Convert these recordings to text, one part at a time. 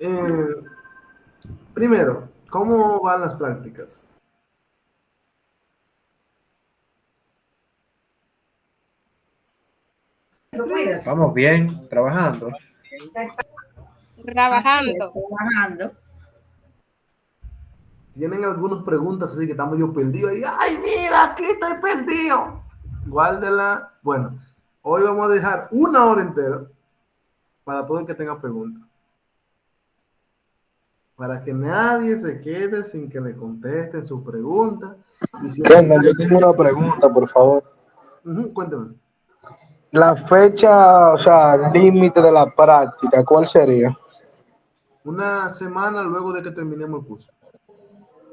Eh, Primero, ¿cómo van las prácticas? Vamos bien, trabajando. Así es, Trabajando. trabajando. Tienen algunas preguntas así que están medio perdidos y ¡ay, mira, aquí estoy perdido! Guárdela. Bueno, hoy vamos a dejar una hora entera para todo el que tenga preguntas. Para que nadie se quede sin que le contesten su pregunta. Y si es Kendall, yo necesario, tengo una pregunta, por favor. cuéntame. La fecha, o sea, límite de la práctica, ¿cuál sería? Una semana luego de que terminemos el curso.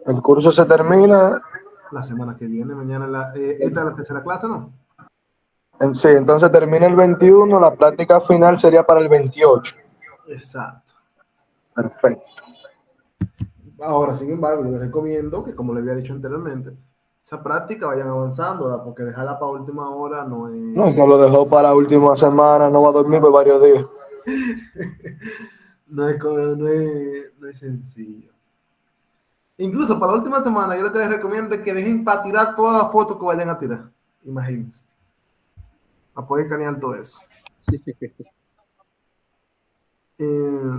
El curso se termina La semana que viene, mañana, esta es la tercera clase, ¿no? en sí, entonces termina el 21, la práctica final sería para el 28. Exacto. Perfecto. Ahora, sin embargo, yo les recomiendo que, como les había dicho anteriormente, esa práctica vayan avanzando, ¿verdad? Porque dejarla para última hora no No, es, que lo dejó para última semana, no va a dormir por varios días. no es sencillo. Incluso para la última semana, yo lo que les recomiendo es que dejen para tirar todas las fotos que vayan a tirar. Imagínense. Para poder escanear todo eso. Eh,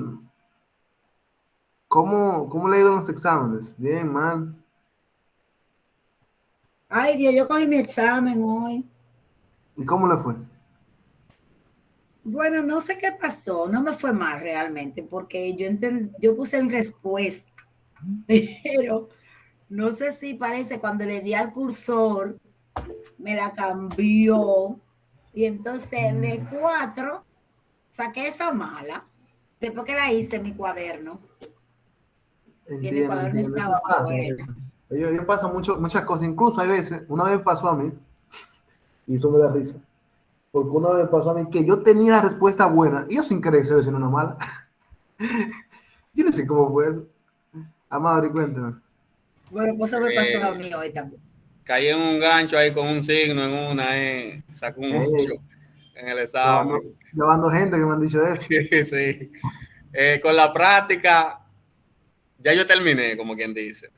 ¿Cómo le ha ido en los exámenes? Bien, mal. Ay, Dios, yo cogí mi examen hoy. ¿Y cómo le fue? Bueno, no sé qué pasó, no me fue mal realmente, porque yo puse en respuesta, pero no sé si parece cuando le di al cursor, me la cambió. Y entonces de 4 saqué esa mala, después que la hice en mi cuaderno, y en mi Entiendo, cuaderno entiendo. Eso estaba pasa. buena. Ellos pasan muchas cosas. Incluso hay veces, una vez pasó a mí, y eso me da risa. Porque una vez pasó a mí que yo tenía la respuesta buena, y yo sin querer se una mala. Yo no sé cómo fue eso. Amado, cuéntame. Bueno, pues eso me pasó a Eh, mí hoy también. Caí en un gancho ahí con un signo en una, sacó un 8 Hey, en el llevando, examen. llevando gente que me han dicho eso. Sí. Con la práctica, ya yo terminé, como quien dice.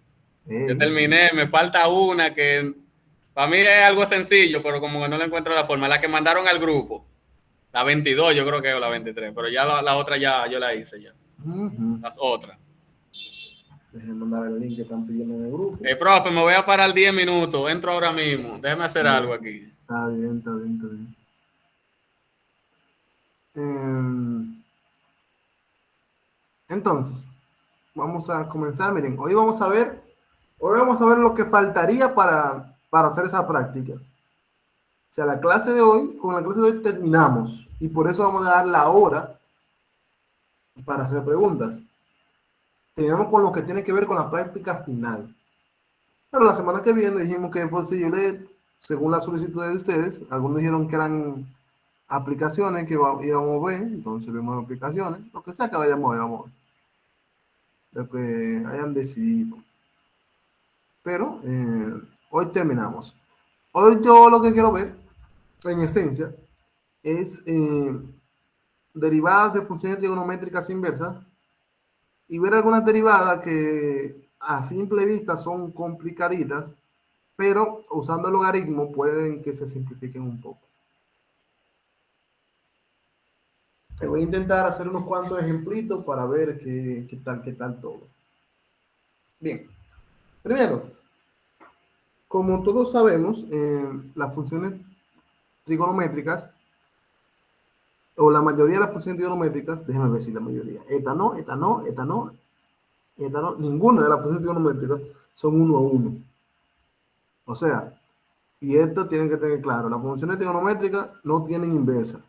Yo Hey, terminé, me falta una que para mí es algo sencillo, pero como que no le encuentro la forma. La que mandaron al grupo, la 22 yo creo que o la 23, pero ya la otra ya yo la hice ya. Las otras. déjenme mandar el link que están pidiendo en el grupo. Profe, me voy a parar 10 minutos, entro ahora mismo, déjeme hacer algo aquí. Está bien, está bien, está bien. Eh, entonces, vamos a comenzar. Miren, hoy vamos a ver lo que faltaría para hacer esa práctica. O sea, con la clase de hoy terminamos y por eso vamos a dar la hora para hacer preguntas. Tenemos con lo que tiene que ver con la práctica final. Pero la semana que viene dijimos que es posible, según la solicitud de ustedes, algunos dijeron que eran aplicaciones que íbamos a ver, entonces vemos aplicaciones, lo que sea que vayamos a ver, vamos a ver, lo que hayan decidido. Pero hoy terminamos. Hoy yo lo que quiero ver, en esencia, es derivadas de funciones trigonométricas inversas y ver algunas derivadas que a simple vista son complicaditas, pero usando el logaritmo pueden que se simplifiquen un poco. Te voy a intentar hacer unos cuantos ejemplitos para ver qué tal todo. Bien, primero, como todos sabemos, las funciones trigonométricas, o la mayoría de las funciones trigonométricas, déjeme ver si la mayoría, esta no, esta no, esta no, esta no, ninguna de las funciones trigonométricas son uno a uno. O sea, y esto tienen que tener claro, las funciones trigonométricas no tienen inversa.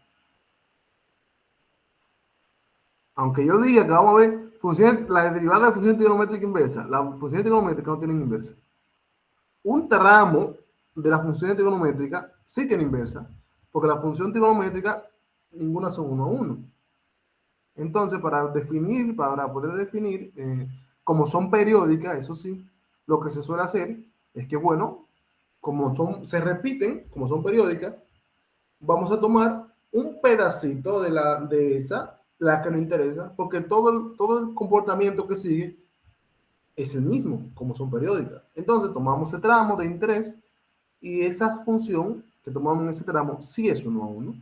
Aunque yo diga que vamos a ver la derivada de función trigonométrica inversa, las funciones trigonométricas no tienen inversa. Un tramo de la función trigonométrica sí tiene inversa, porque la función trigonométrica ninguna son uno a uno. Entonces, para poder definir, como son periódicas, eso sí, lo que se suele hacer es que, bueno, se repiten, como son periódicas, vamos a tomar un pedacito de esa la que nos interesa, porque todo el comportamiento que sigue es el mismo, como son periódicas. Entonces tomamos ese tramo de interés y esa función que tomamos en ese tramo sí es 1 a 1.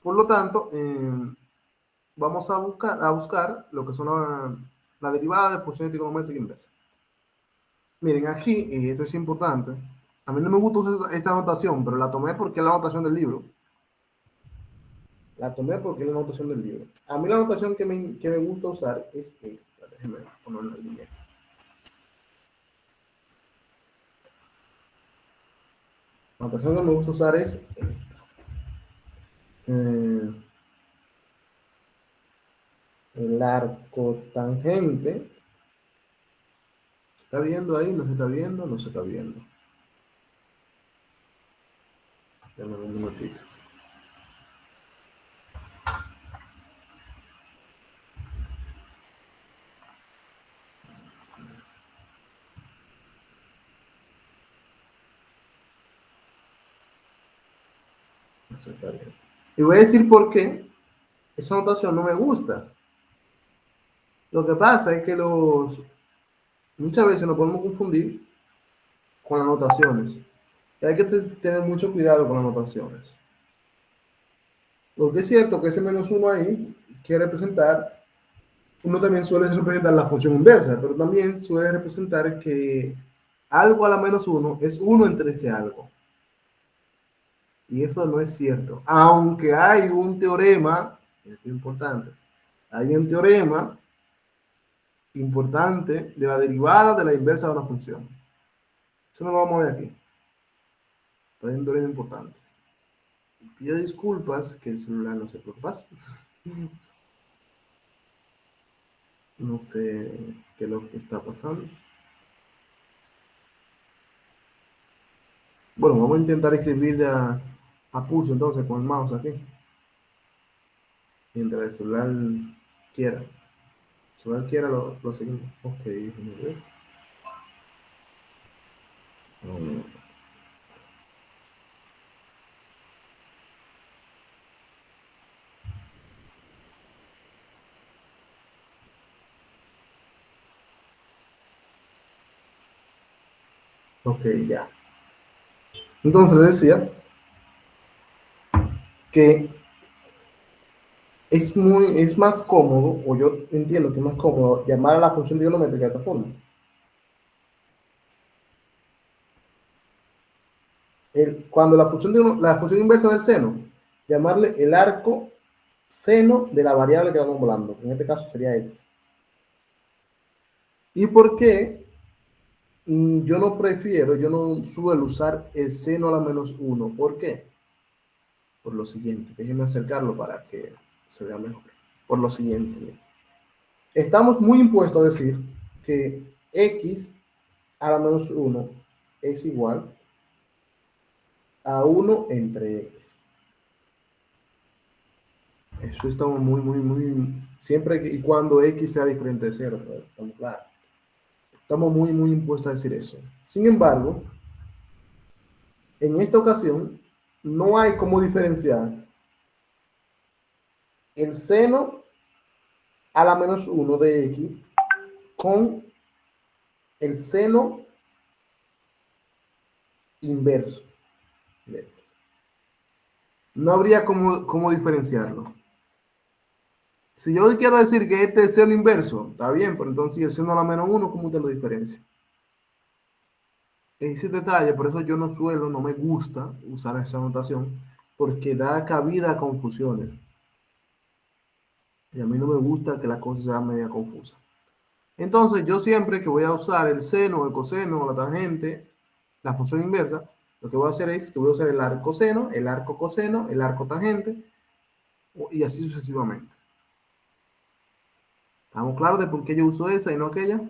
Por lo tanto, vamos a buscar lo que son la derivada de función trigonométrica inversa. Miren, aquí, y esto es importante, a mí no me gusta usar esta notación, pero la tomé porque es la notación del libro. La tomé porque es la notación del libro. A mí la notación que me gusta usar es esta. Déjenme ponerla en línea aquí. La notación que me gusta usar es esta. El arco tangente. ¿Se está viendo ahí? ¿No se está viendo? No se está viendo. Dame un minutito. No se está viendo. Y voy a decir por qué esa notación no me gusta. Lo que pasa es que muchas veces nos podemos confundir con las notaciones. Y hay que tener mucho cuidado con las notaciones. Porque es cierto que ese -1 ahí quiere representar, uno también suele representar la función inversa, pero también suele representar que algo a la -1 es 1 entre ese algo. Y eso no es cierto. Aunque hay un teorema, esto es importante, hay un teorema importante de la derivada de la inversa de una función. Eso no lo vamos a ver aquí. Pero es un teorema importante. Pido disculpas que el celular no se preocupase. No sé qué es lo que está pasando. Bueno, vamos a intentar escribir a pulso entonces con el mouse aquí. Mientras el celular quiera. El celular quiera, lo seguimos. Ok, déjame ver. Ok, ya. Entonces le decía que es más cómodo, o yo entiendo que es más cómodo, llamar a la función trigonométrica de esta forma. Cuando la función inversa del seno, llamarle el arco seno de la variable que estamos hablando, que en este caso sería x. ¿Y por qué yo no suelo usar el seno a la -1? ¿Por qué? Por lo siguiente, déjenme acercarlo para que se vea mejor. Por lo siguiente, estamos muy impuestos a decir que x a la -1 es igual a 1 entre x. Eso estamos muy, siempre y cuando x sea diferente de 0, estamos claros. Estamos muy impuestos a decir eso. Sin embargo, en esta ocasión, no hay cómo diferenciar el seno a la -1 de x con el seno inverso de x. No habría cómo diferenciarlo. Si yo quiero decir que este es seno inverso, está bien, pero entonces el seno a la -1, ¿cómo te lo diferencia? Ese detalle, por eso yo no me gusta usar esa notación, porque da cabida a confusiones. Y a mí no me gusta que la cosa sea media confusa. Entonces, yo siempre que voy a usar el seno, el coseno, la tangente, la función inversa, lo que voy a hacer es que voy a usar el arco seno, el arco coseno, el arco tangente, y así sucesivamente. ¿Estamos claros de por qué yo uso esa y no aquella?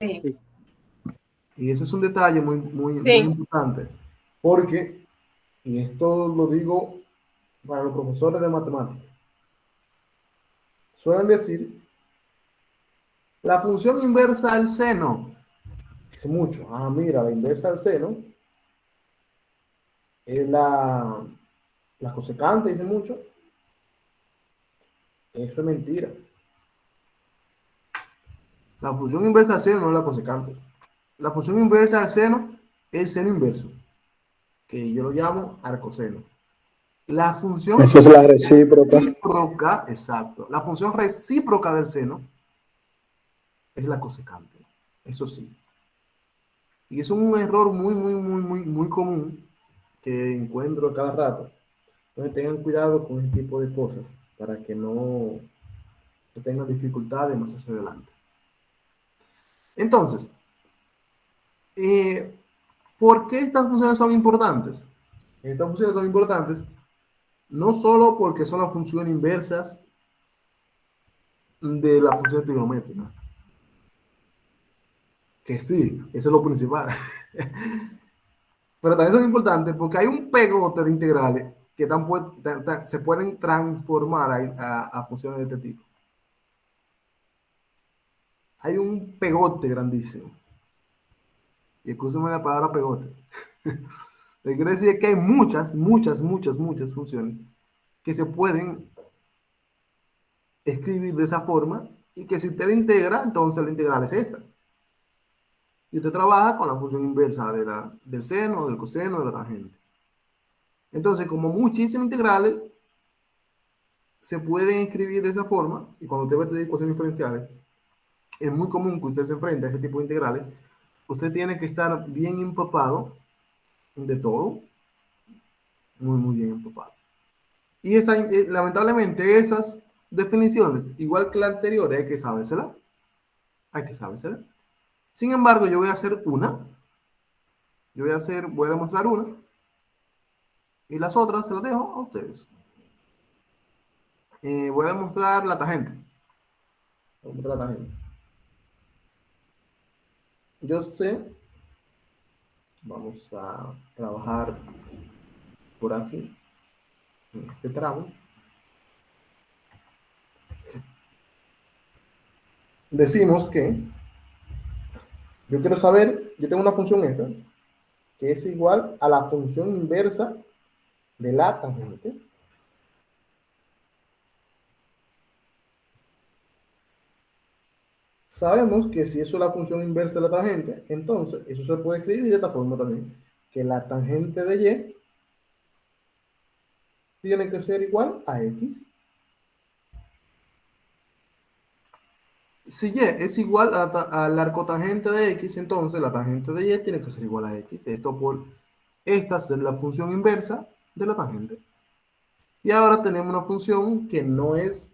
Sí. Y eso es un detalle muy importante, porque, y esto lo digo para los profesores de matemáticas, suelen decir la función inversa al seno. Dice mucho, mira, la inversa al seno es la La cosecante dice mucho. Eso es mentira. La función inversa al seno no es la cosecante. La función inversa al seno es el seno inverso, que yo lo llamo arcoseno. La función Esa es la recíproca. recíproca, exacto. La función recíproca del seno es la cosecante. Eso sí. Y es un error muy común que encuentro cada rato. Entonces tengan cuidado con este tipo de cosas para que no tengan dificultades más hacia adelante. Entonces, ¿por qué estas funciones son importantes? Estas funciones son importantes no solo porque son las funciones inversas de la función trigonométrica, que sí, eso es lo principal, pero también son importantes porque hay un pegote de integrales que se pueden transformar a funciones de este tipo. Hay un pegote grandísimo. Y escúchame la palabra pegote. Lo que quiere decir es que hay muchas funciones que se pueden escribir de esa forma y que si usted la integra, entonces la integral es esta. Y usted trabaja con la función inversa del seno, del coseno, de la tangente. Entonces, como muchísimas integrales se pueden escribir de esa forma, y cuando usted ve estas ecuaciones diferenciales, es muy común que usted se enfrente a este tipo de integrales, usted tiene que estar bien empapado de todo, muy bien empapado. Y lamentablemente esas definiciones, igual que la anterior, hay que sabérsela. Hay que sabérsela. Sin embargo, yo voy a hacer una. Voy a demostrar una. Y las otras se las dejo a ustedes. Voy a demostrar la tangente. Voy a demostrar la tangente. Yo sé. Vamos a trabajar por aquí. En este tramo. Decimos que yo quiero saber, yo tengo una función f que es igual a la función inversa de la tangente. Sabemos que si eso es la función inversa de la tangente, entonces eso se puede escribir de esta forma también, que la tangente de y tiene que ser igual a x. Si y es igual al arcotangente de x, entonces la tangente de y tiene que ser igual a x. Esto por esta es la función inversa de la tangente. Y ahora tenemos una función que no es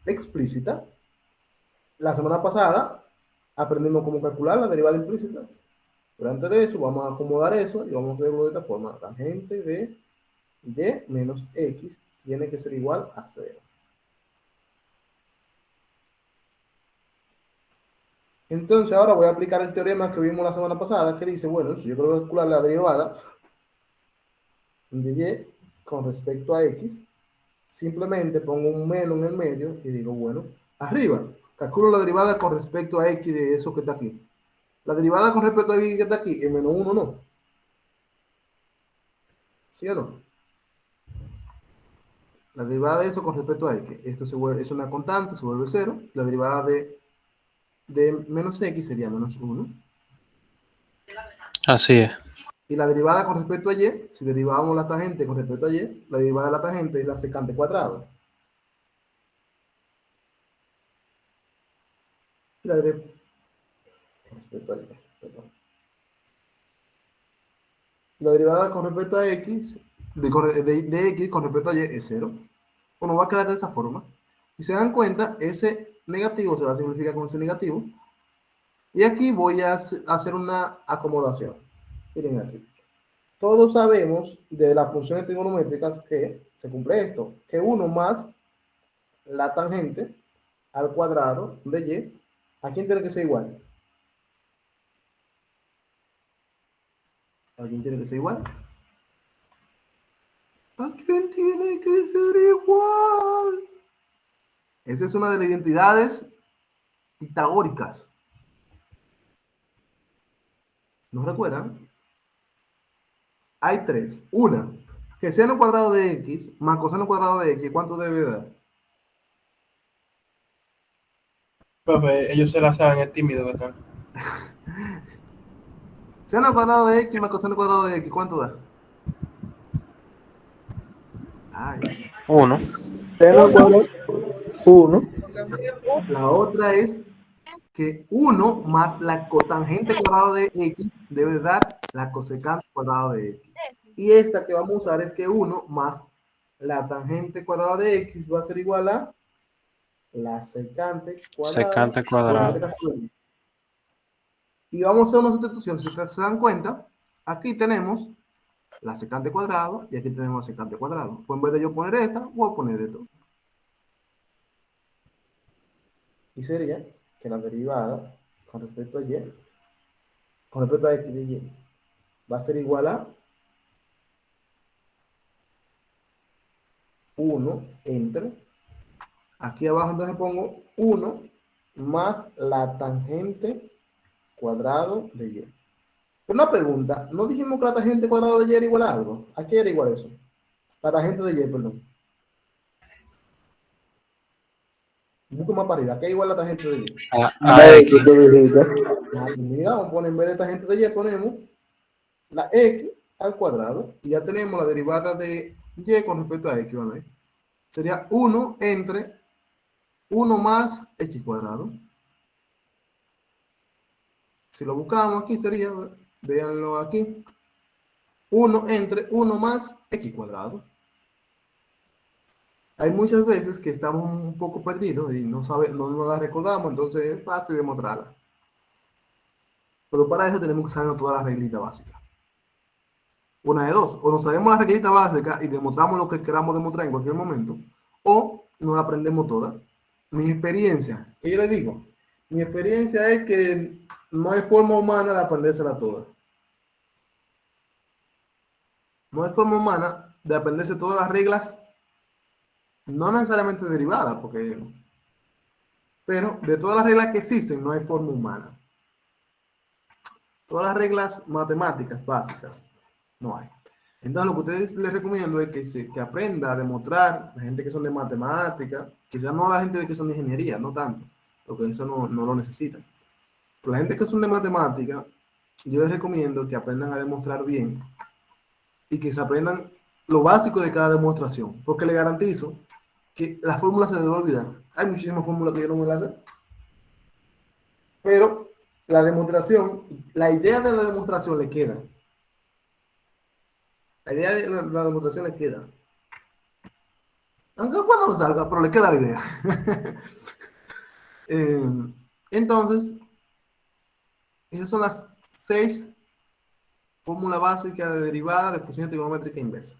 explícita. La semana pasada aprendimos cómo calcular la derivada implícita. Pero antes de eso, vamos a acomodar eso y vamos a hacerlo de esta forma. La tangente de y menos x tiene que ser igual a 0. Entonces ahora voy a aplicar el teorema que vimos la semana pasada, que dice, bueno, si yo quiero calcular la derivada de y con respecto a x, simplemente pongo un menos en el medio y digo, bueno, arriba, calculo la derivada con respecto a x de eso que está aquí. La derivada con respecto a x que está aquí es menos 1, ¿no? ¿Sí o no? La derivada de eso con respecto a x, esto es una constante, se vuelve 0. La derivada de menos x sería menos 1. Así es. Y la derivada con respecto a y, si derivamos la tangente con respecto a y, la derivada de la tangente es la secante cuadrado. Y la derivada con respecto a y, perdón. La derivada con respecto a x, de x con respecto a y es 0. Bueno, va a quedar de esa forma. Si se dan cuenta, ese negativo se va a simplificar con ese negativo. Y aquí voy a hacer una acomodación. Miren aquí. Todos sabemos de las funciones trigonométricas que se cumple esto, que 1 más la tangente al cuadrado de y, ¿a quién tiene que ser igual? ¿A quién tiene que ser igual? ¿A quién tiene que ser igual? Esa es una de las identidades pitagóricas. ¿No recuerdan? Hay tres. Una, que seno cuadrado de x más coseno cuadrado de x, ¿cuánto debe dar? Profe, ellos se la saben, es tímido que están. Seno cuadrado de x más coseno cuadrado de x, ¿cuánto da? Ay. 1. Seno cuadrado 1 La otra es que 1 más la cotangente cuadrada de x debe dar la cosecante cuadrada de x. Y esta que vamos a usar es que 1 más la tangente cuadrada de x va a ser igual a la secante cuadrada. Secante cuadrado. Y vamos a hacer una sustitución. Si ustedes se dan cuenta, aquí tenemos la secante cuadrado y aquí tenemos la secante cuadrado. Pues en vez de yo poner esta, voy a poner esto. Y sería que la derivada con respecto a y, con respecto a x de y, va a ser igual a 1 entre, aquí abajo entonces pongo 1 más la tangente cuadrado de y. Una pregunta, ¿no dijimos que la tangente cuadrado de y era igual a algo? ¿A qué era igual eso? La tangente de y, perdón. Un poco más para arriba, ¿a qué es igual la tangente de y? A de X. que tú dijiste. Mira, vamos a poner en vez de tangente de y, ponemos la x al cuadrado y ya tenemos la derivada de y con respecto a x, ¿vale? Sería 1 entre 1 más x cuadrado. Si lo buscamos aquí sería, véanlo aquí, 1 entre 1 más x cuadrado. Hay muchas veces que estamos un poco perdidos y no nos la recordamos, entonces es fácil demostrarla. Pero para eso tenemos que saber todas las reglitas básicas. Una de dos, o nos sabemos la reglita básica y demostramos lo que queramos demostrar en cualquier momento, o nos la aprendemos todas. Mi experiencia, ¿qué yo le digo? Mi experiencia es que no hay forma humana de aprendérsela toda. No hay forma humana de aprenderse todas las reglas, no necesariamente derivadas, pero de todas las reglas que existen, no hay forma humana. Todas las reglas matemáticas básicas, no hay. Entonces, lo que ustedes les recomiendo es que aprenda a demostrar, la gente que son de matemática, quizás no la gente que son de ingeniería, no tanto, porque eso no lo necesitan. Pero la gente que son de matemática, yo les recomiendo que aprendan a demostrar bien y que se aprendan lo básico de cada demostración, porque les garantizo que la fórmula se debe olvidar. Hay muchísimas fórmulas que yo no me las sé, pero la demostración, la idea de la demostración le queda. La idea de la demostración le queda. Aunque cuando no salga, pero le queda la idea. Eh, entonces, esas son las 6 fórmulas básicas de derivada de función trigonométrica inversa.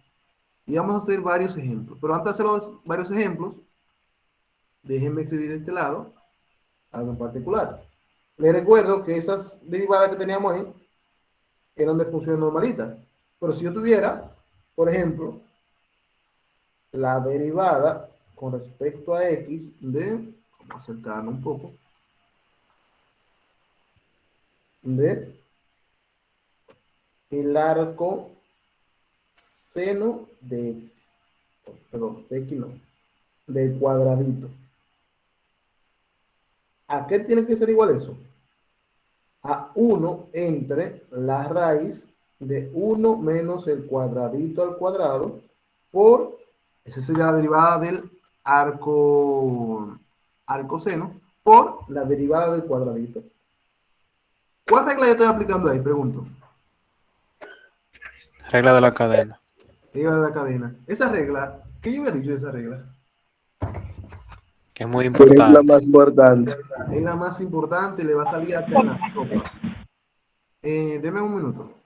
Y vamos a hacer varios ejemplos. Pero antes de hacer varios ejemplos, déjenme escribir de este lado algo en particular. Les recuerdo que esas derivadas que teníamos ahí eran de funciones normalitas. Pero si yo tuviera, por ejemplo, la derivada con respecto a x vamos a acercarnos un poco, de el arco seno de x, perdón, de x no, del cuadradito. ¿A qué tiene que ser igual eso? A 1 entre la raíz de 1 menos el cuadradito al cuadrado por, esa sería la derivada del arco seno, por la derivada del cuadradito. ¿Cuál regla yo estoy aplicando ahí? Pregunto. Regla de la cadena. Regla de la cadena. Esa regla, ¿qué yo había dicho de esa regla? Que es muy Que es la importante. más importante. Es la más importante, le va a salir hasta en la sopa. Deme un minuto.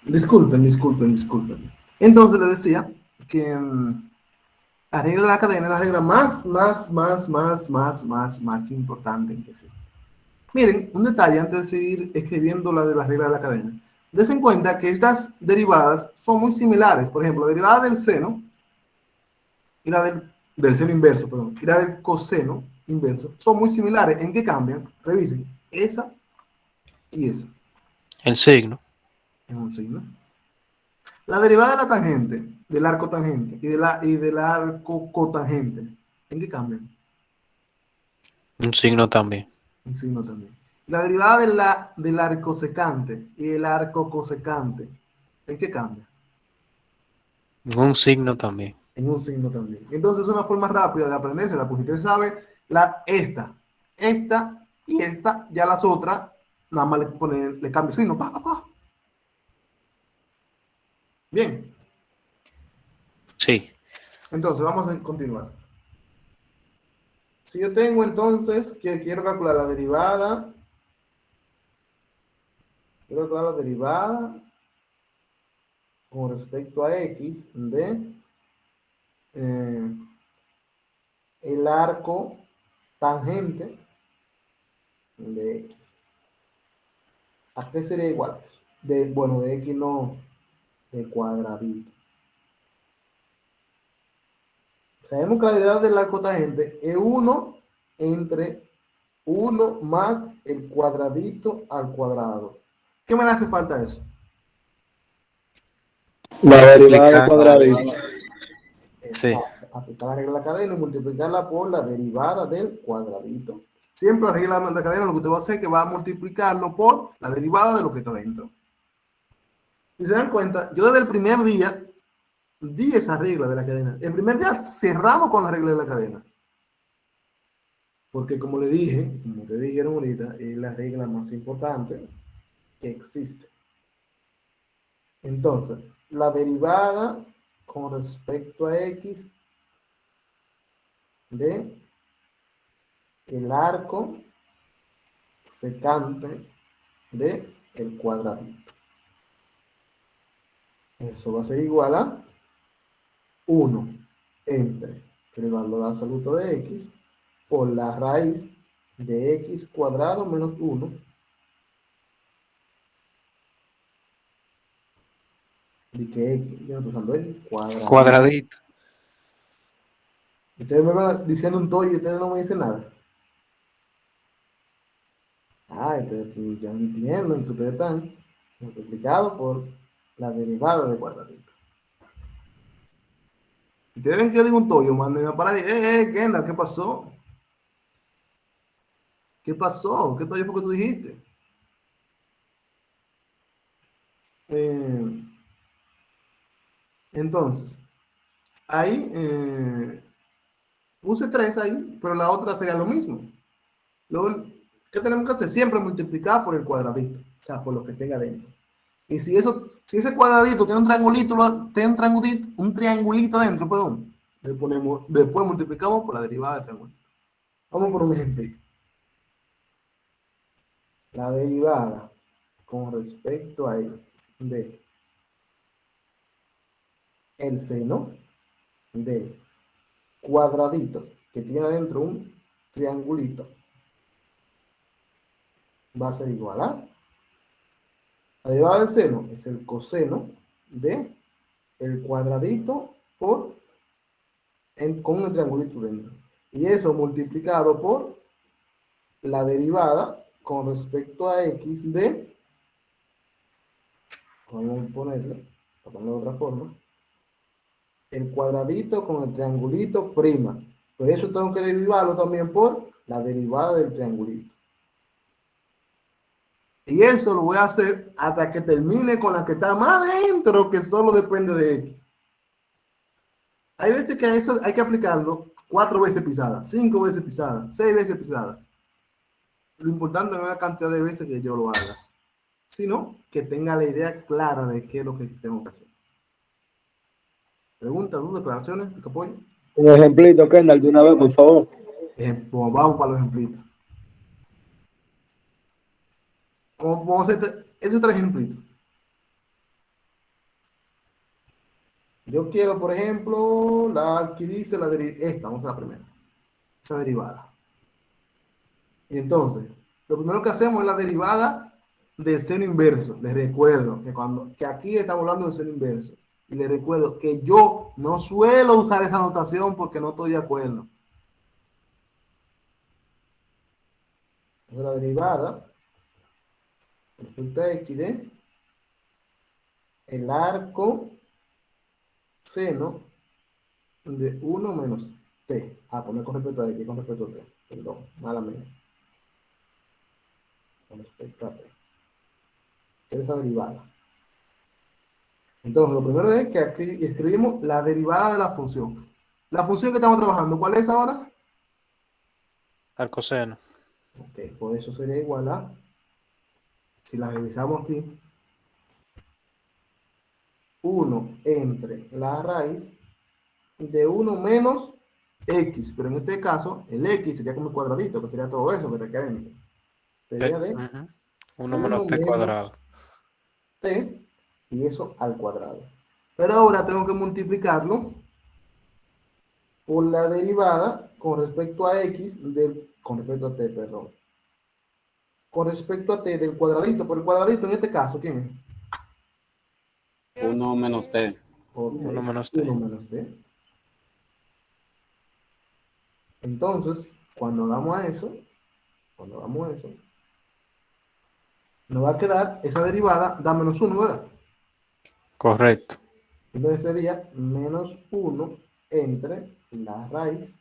Disculpen. Entonces le decía que la regla de la cadena es la regla más importante que existe. Miren, un detalle antes de seguir escribiendo la de la regla de la cadena. Des en cuenta que estas derivadas son muy similares. Por ejemplo, la derivada del seno y la del seno inverso, perdón, y la del coseno inverso son muy similares. ¿En qué cambian? Revisen, esa y esa. El signo. Es un signo. La derivada de la tangente, del arco tangente y del arco cotangente, ¿en qué cambian? Un signo también. Un signo también. La derivada del arco secante y el arco cosecante, ¿en qué cambia? Un signo también. En un signo también. Entonces, una forma rápida de aprendérsela, porque usted sabe, esta y esta, ya las otras, nada más le cambia signo, pa. Bien, Sí. entonces vamos a continuar. Si yo tengo entonces que quiero calcular la derivada, con respecto a x de el arco tangente de x. ¿A qué sería igual eso? Bueno, de x no, de cuadradito. Sabemos que la derivada del arco tangente es 1 entre 1 más el cuadradito al cuadrado. ¿Qué me le hace falta eso? La derivada del Multiplicar. cuadradito. Sí. Aplicar la regla de la cadena y multiplicarla por la derivada del cuadradito. Siempre la regla de la cadena lo que usted va a hacer es que va a multiplicarlo por la derivada de lo que está dentro. Si se dan cuenta, yo desde el primer día di esa regla de la cadena. El primer día cerramos con la regla de la cadena. Porque como le dije, como te dijeron ahorita, es la regla más importante que existe. Entonces, la derivada con respecto a x de el arco secante de el cuadradito. Eso va a ser igual a 1 entre el valor absoluto de x por la raíz de x cuadrado menos 1 de que x, yo estoy usando el cuadradito. Cuadradito. Ustedes me van diciendo un todo y ustedes no me dicen nada. Ustedes ya entienden que ustedes están multiplicados por la derivada de cuadradito. Si ustedes ven que yo digo un tollo, mándenme a parar y, Kendall, ¿qué pasó? ¿Qué pasó? ¿Qué tollo fue que tú dijiste? Entonces, ahí puse 3 ahí, pero la otra sería lo mismo. ¿Qué tenemos que hacer? Siempre multiplicar por el cuadradito, o sea, por lo que tenga dentro. Y si ese cuadradito tiene un triangulito dentro, perdón, después multiplicamos por la derivada del triangulito. Vamos por un ejemplito. La derivada con respecto a x de el seno del cuadradito que tiene adentro un triangulito va a ser igual a la derivada del seno es el coseno de el cuadradito con un triangulito dentro. Y eso multiplicado por la derivada con respecto a x de, vamos a ponerlo de otra forma, el cuadradito con el triangulito prima. Por eso tengo que derivarlo también por la derivada del triangulito. Y eso lo voy a hacer hasta que termine con la que está más adentro, que solo depende de x. Hay veces que eso hay que aplicarlo 4 veces pisada, 5 veces pisada, 6 veces pisada. Lo importante no es la cantidad de veces que yo lo haga, sino que tenga la idea clara de qué es lo que tengo que hacer. ¿Preguntas, dudas, declaraciones? ¿Que apoyo? Un ejemplito, Kendall, de una vez, por favor. Pues vamos para los ejemplitos. Vamos a hacer estos 3 ejemplitos. Yo quiero, por ejemplo, aquí dice esta, vamos a la primera, esa derivada. Y entonces, lo primero que hacemos es la derivada del seno inverso. Les recuerdo que aquí estamos hablando del seno inverso. Y les recuerdo que yo no suelo usar esa notación porque no estoy de acuerdo. La derivada respecto a x de el arco seno de 1 menos t. Poner con respecto a x, con respecto a t. Perdón, mala mía. Con respecto a t. ¿Qué es esa derivada? Entonces, lo primero es que aquí escribimos la derivada de la función. La función que estamos trabajando, ¿cuál es ahora? Arcoseno. Ok, pues eso sería igual a, si la revisamos aquí, 1 entre la raíz de 1 menos x, pero en este caso, el x sería como el cuadradito, que sería todo eso que te queda dentro. Sería de 1 menos t cuadrado. T, y eso al cuadrado. Pero ahora tengo que multiplicarlo por la derivada con respecto a x con respecto a t, perdón. Con respecto a t del cuadradito, por el cuadradito en este caso, ¿quién es? 1 menos t. Okay. 1 menos t. 1 menos t. Entonces, cuando hagamos eso, nos va a quedar esa derivada da menos 1, ¿verdad? Correcto. Entonces sería menos 1 entre la raíz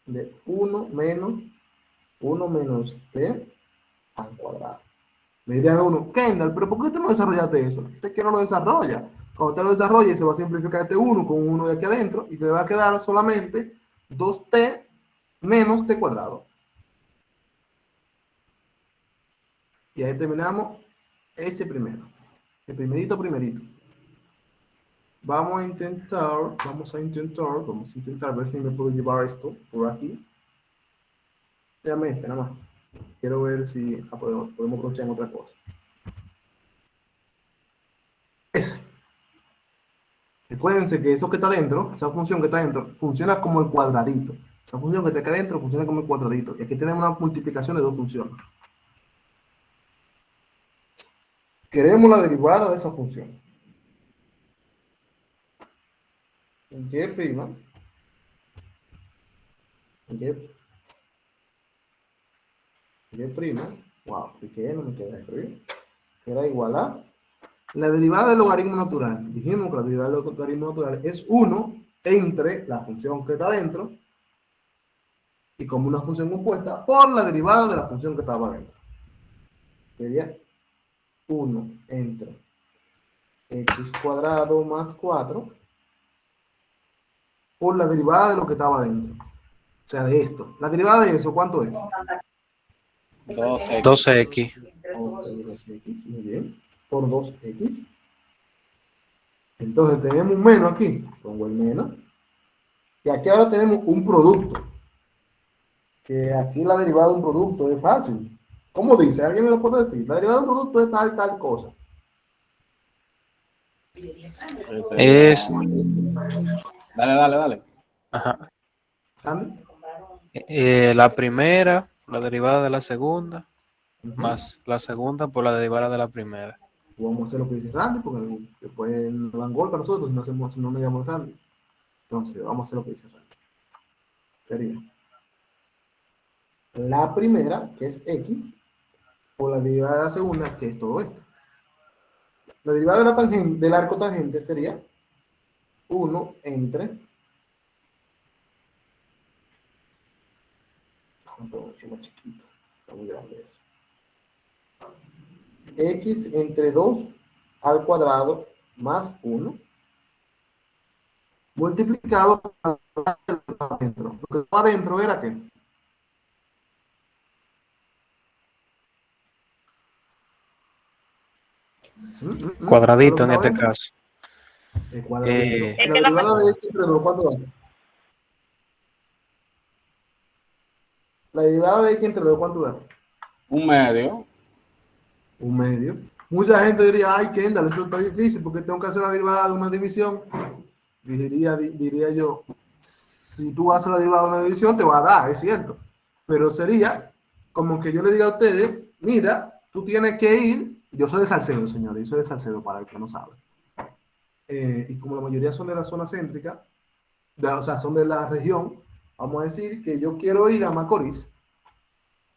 de 1 menos t al cuadrado. Me diría uno, Kendall, ¿pero por qué tú no desarrollaste eso? Usted que no lo desarrolla. Cuando usted lo desarrolle, se va a simplificar este 1 con 1 de aquí adentro y te va a quedar solamente 2t menos t cuadrado. Y ahí terminamos ese primero. El primerito. Vamos a intentar ver si me puedo llevar esto por aquí. Déjame nada más. Quiero ver si podemos aprovechar en otra cosa. Recuérdense que eso que está dentro, esa función que está dentro, funciona como el cuadradito. Esa función que está acá dentro funciona como el cuadradito. Y aquí tenemos una multiplicación de dos funciones. Queremos la derivada de esa función. Wow, ¿qué no me queda escribir? Será igual a la derivada del logaritmo natural. Dijimos que la derivada del logaritmo natural es 1 entre la función que está dentro y como una función compuesta por la derivada de la función que estaba dentro. Sería 1 entre x cuadrado más 4 por la derivada de lo que estaba dentro. O sea, de esto. La derivada de eso, ¿cuánto es? 2x. 12x. Ok, 2x, muy bien. Por 2x. Entonces tenemos un menos aquí. Pongo el menos. Y aquí ahora tenemos un producto. Que aquí la derivada de un producto es fácil. ¿Cómo dice? ¿Alguien me lo puede decir? La derivada de un producto es tal cosa. Es. Dale. Ajá. ¿Andy? La primera, la derivada de la segunda, Ujú. más la segunda por la derivada de la primera. Vamos a hacer lo que dice Randy, porque después nos dan golpe a nosotros si no me llamamos Randy. Entonces, vamos a hacer lo que dice Randy. Sería la primera, que es x, por la derivada de la segunda, que es todo esto. La derivada de la tangente, del arco tangente sería 1 entre... mucho más chiquito. Está muy grande eso. X entre 2 al cuadrado más 1 multiplicado por adentro. Lo que estaba adentro era ¿qué? Cuadradito en este caso. El cuadradito. La derivada de x entre 2, ¿cuánto da? La derivada de x entre 2, ¿cuánto da? 1/2. 1/2. Mucha gente diría, ay, Kendall, eso está difícil porque tengo que hacer la derivada de una división. diría yo, si tú haces la derivada de una división, te va a dar, es cierto. Pero sería como que yo le diga a ustedes, mira, tú tienes que ir, yo soy de Salcedo, señores, yo soy de Salcedo, para el que no sabe. Y como la mayoría son de la zona céntrica, o sea, son de la región, vamos a decir que yo quiero ir a Macorís,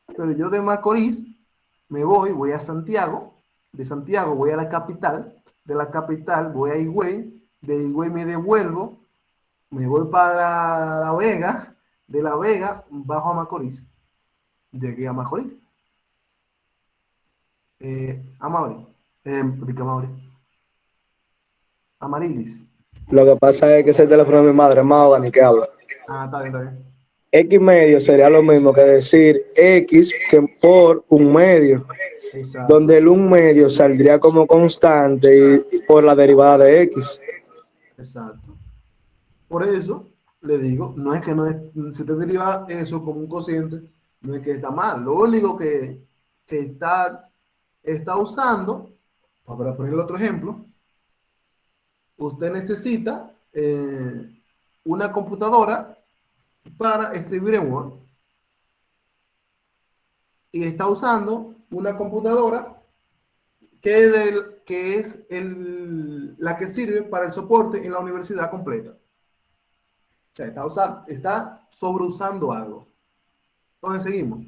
pero yo de Macorís voy a Santiago, de Santiago voy a la capital, de la capital voy a Higüey, de Higüey me devuelvo, me voy para La Vega, de La Vega bajo a Macorís, llegué a Macorís, a Mauri, ¿de qué Mauri? Amarilis. Lo que pasa es que ese teléfono de mi madre es más ni que habla. Ah, está bien, está bien. X medio sería lo mismo que decir X que por un medio, Exacto, donde el un medio saldría como constante y por la derivada de X. exacto. Por eso le digo, no es que no es, si usted deriva eso como un cociente, no es que está mal. Lo único que está usando, para poner otro ejemplo, usted necesita una computadora para escribir en Word y está usando una computadora que es la que sirve para el soporte en la universidad completa. O sea, está sobreusando algo. Entonces seguimos.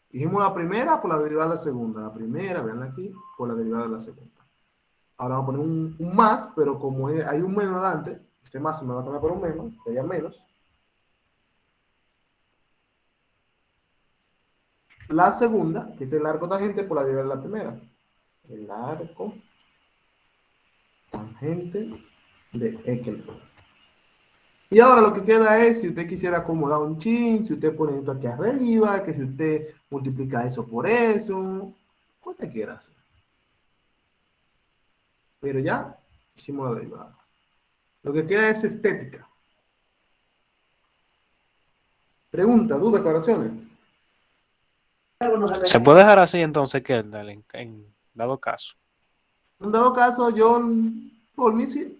Dijimos la primera por la derivada de la segunda. La primera, vean aquí, por la derivada de la segunda. Ahora vamos a poner un más, pero como hay un menos adelante, este más se me va a cambiar por un menos, sería menos. La segunda, que es el arco tangente por la derivada de la primera. El arco tangente de X. Y ahora lo que queda es, si usted quisiera acomodar un chin, si usted pone esto aquí arriba, que si usted multiplica eso por eso, como usted quiera hacer. Pero ya hicimos la derivada. Lo que queda es estética. Pregunta, duda, declaraciones. ¿Se puede dejar así entonces, Kendall, en dado caso? En dado caso, yo, por mí sí,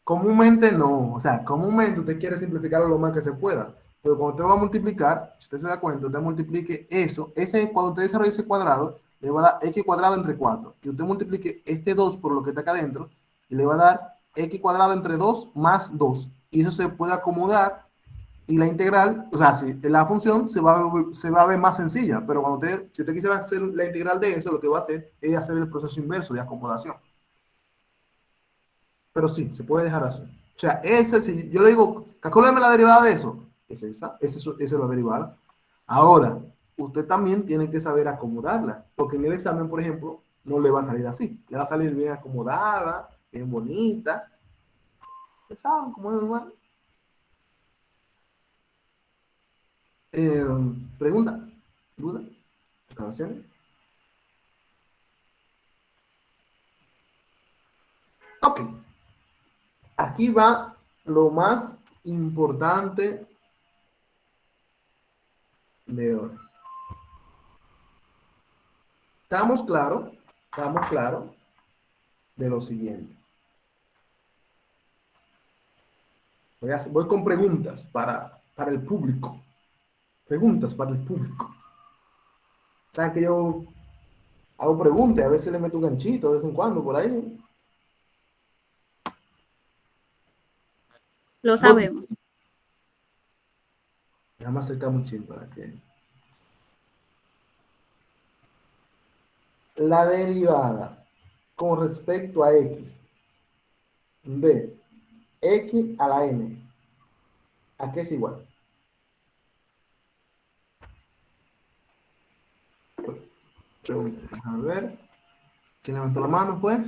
comúnmente no. O sea, comúnmente usted quiere simplificarlo lo más que se pueda. Pero cuando usted va a multiplicar, si usted se da cuenta, usted multiplique eso. Cuando usted desarrolla ese cuadrado, le va a dar x cuadrado entre 4. Y usted multiplique este 2 por lo que está acá adentro, y le va a dar x cuadrado entre 2 más 2. Y eso se puede acomodar. Y la integral, o sea, si la función se va a ver más sencilla. Pero si usted quisiera hacer la integral de eso, lo que va a hacer es hacer el proceso inverso de acomodación. Pero sí, se puede dejar así. O sea, si yo le digo, calcúleme la derivada de eso, esa es la derivada. Ahora, usted también tiene que saber acomodarla, porque en el examen, por ejemplo, no le va a salir así. Le va a salir bien acomodada, bien bonita. ¿Saben cómo es normal? Pregunta, duda, aclaraciones. Ok. Aquí va lo más importante de hoy. Estamos claros de lo siguiente. Voy con preguntas para el público. Preguntas para el público. Saben que yo hago preguntas, a veces le meto un ganchito de vez en cuando por ahí. Lo sabemos. Déjame acercarme un chin para que. La derivada con respecto a x de x a la n, ¿a qué es igual? A ver, ¿quién levantó la mano? Fue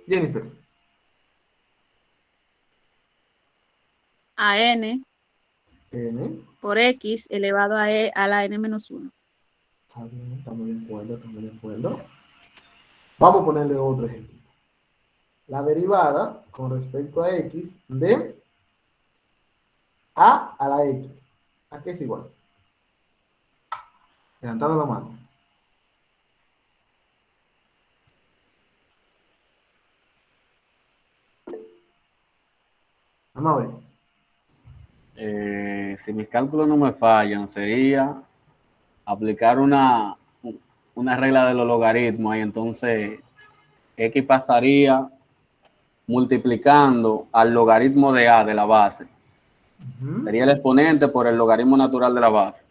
Jennifer. A n N. por x elevado a la n menos 1. Está bien, estamos de acuerdo. Vamos a ponerle otro ejemplo. La derivada con respecto a x de a la x. ¿A qué es igual? Levantando la mano. Vamos a ver. Si mis cálculos no me fallan, sería aplicar una regla de los logaritmos y entonces X pasaría multiplicando al logaritmo de A de la base. Ujú, Sería el exponente por el logaritmo natural de la base.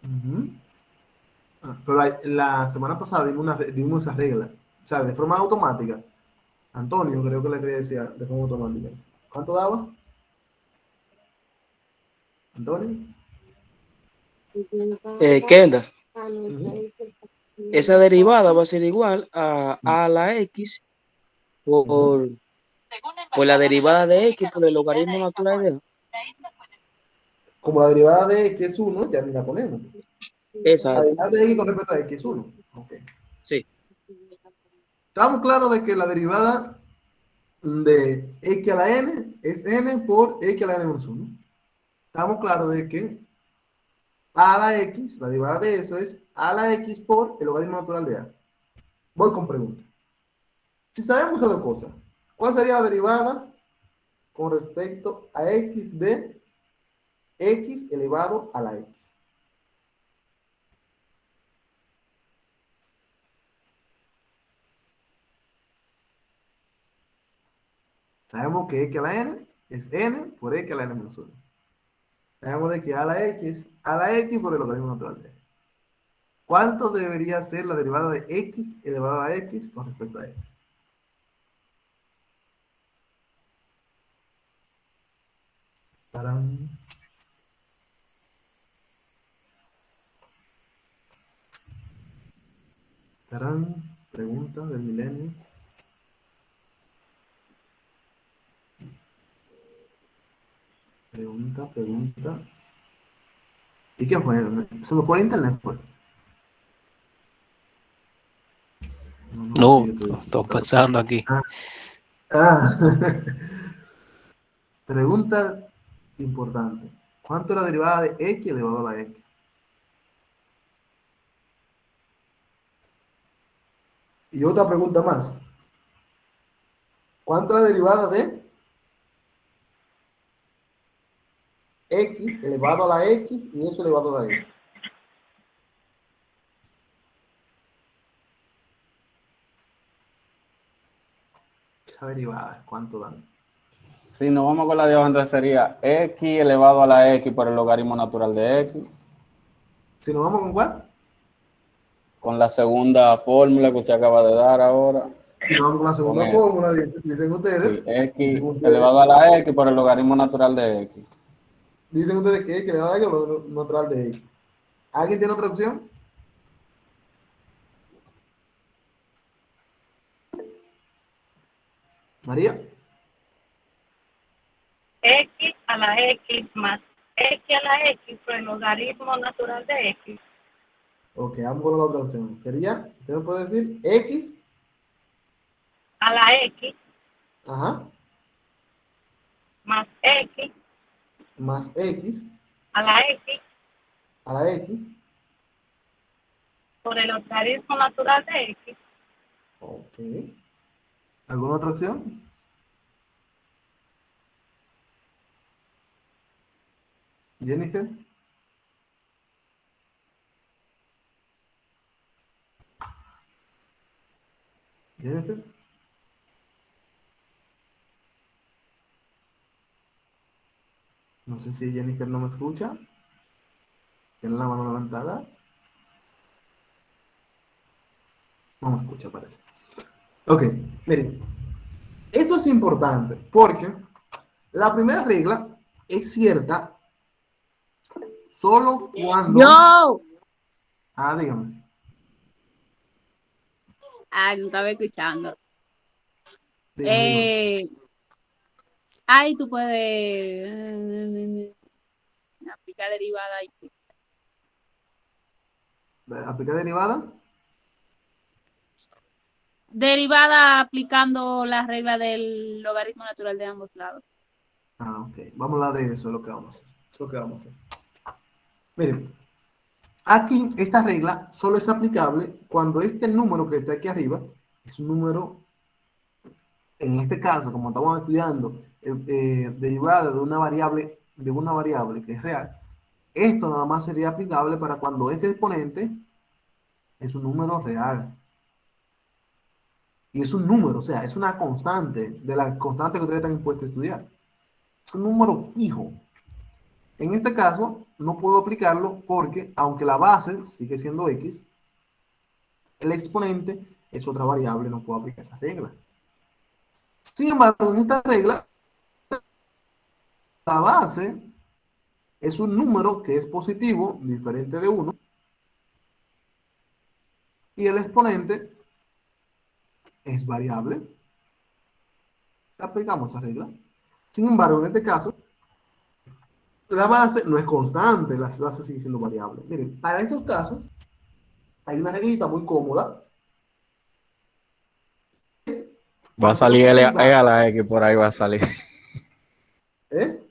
ujú. Pero la semana pasada dimos esa regla, o sea, de forma automática. Antonio, creo que le quería decir de forma automática. ¿Cuánto daba? Antonio. Kendall, Ujú. esa derivada va a ser igual a la x Ujú. por la derivada de x por el logaritmo natural de A. Como la derivada de x es 1, ya ni la ponemos. La Exacto, derivada de x con respecto a x es 1. Ok. sí. Estamos claros de que la derivada de x a la n es n por x a la n menos 1. Estamos claros de que a la x, la derivada de eso es a la x por el logaritmo natural de a. Voy con pregunta. Si sabemos esas dos cosas, ¿cuál sería la derivada con respecto a x de x elevado a la x? Sabemos que x a la n es n por x a la n menos 1. Sabemos de que a la x por el logaritmo natural de x. ¿Cuánto debería ser la derivada de x elevado a x con respecto a x? ¡Tarán! ¡Tarán! Pregunta del milenio. Pregunta. ¿Y qué fue? ¿Se me fue el internet? Pues. No, Aquí yo estoy pensando aquí. Ah. Pregunta importante. ¿Cuánto es la derivada de x elevado a la x? Y otra pregunta más. ¿Cuánto es la derivada de x elevado a la x y eso elevado a la x? Esa derivada, ¿cuánto dan? Si nos vamos con la de abajo, entonces sería X elevado a la X por el logaritmo natural de X. Si nos vamos con cuál? Con la segunda fórmula que usted acaba de dar ahora. Si nos vamos con la Con segunda eso. fórmula, dicen ustedes. Sí, X elevado a la X por el logaritmo natural de X. Dicen ustedes que x elevado a x es lo natural de x. ¿Alguien tiene otra opción? María. X a la X más X a la X por el logaritmo natural de X. Ok, vamos con la otra opción. Sería, usted me puede decir, x, A la X ajá, más X más x a la X a la x. por el logaritmo natural de X. Ok. ¿Alguna otra opción? Jennifer. Jennifer. No sé si Jennifer no me escucha. Tiene la mano levantada. No me escucha, parece. Ok, miren. Esto es importante porque la primera regla es cierta solo cuando... Yo. Ah, dígame. Ay, no estaba escuchando. Dígame. Ay, tú puedes aplicar derivada ahí. ¿Aplicar derivada? Derivada aplicando la regla del logaritmo natural de ambos lados. Ah, ok. Vamos a hablar de eso, es lo que vamos a hacer. Eso es lo que vamos a hacer. Miren, aquí esta regla solo es aplicable cuando este número que está aquí arriba es un número En este caso, como estamos estudiando derivada de una variable que es real, esto nada más sería aplicable para cuando este exponente es un número real. Y es un número, o sea, es una constante, de la constante que ustedes están impuestos a estudiar. Es un número fijo. En este caso, no puedo aplicarlo porque, aunque la base sigue siendo x, el exponente es otra variable, no puedo aplicar esa regla. Sin embargo, en esta regla, la base es un número que es positivo, diferente de 1, y el exponente es variable. Aplicamos esa regla. Sin embargo, en este caso, la base no es constante, la base sigue siendo variable. Miren, para esos casos, hay una reglita muy cómoda. Va a salir E a la X, por ahí va a salir. ¿Eh?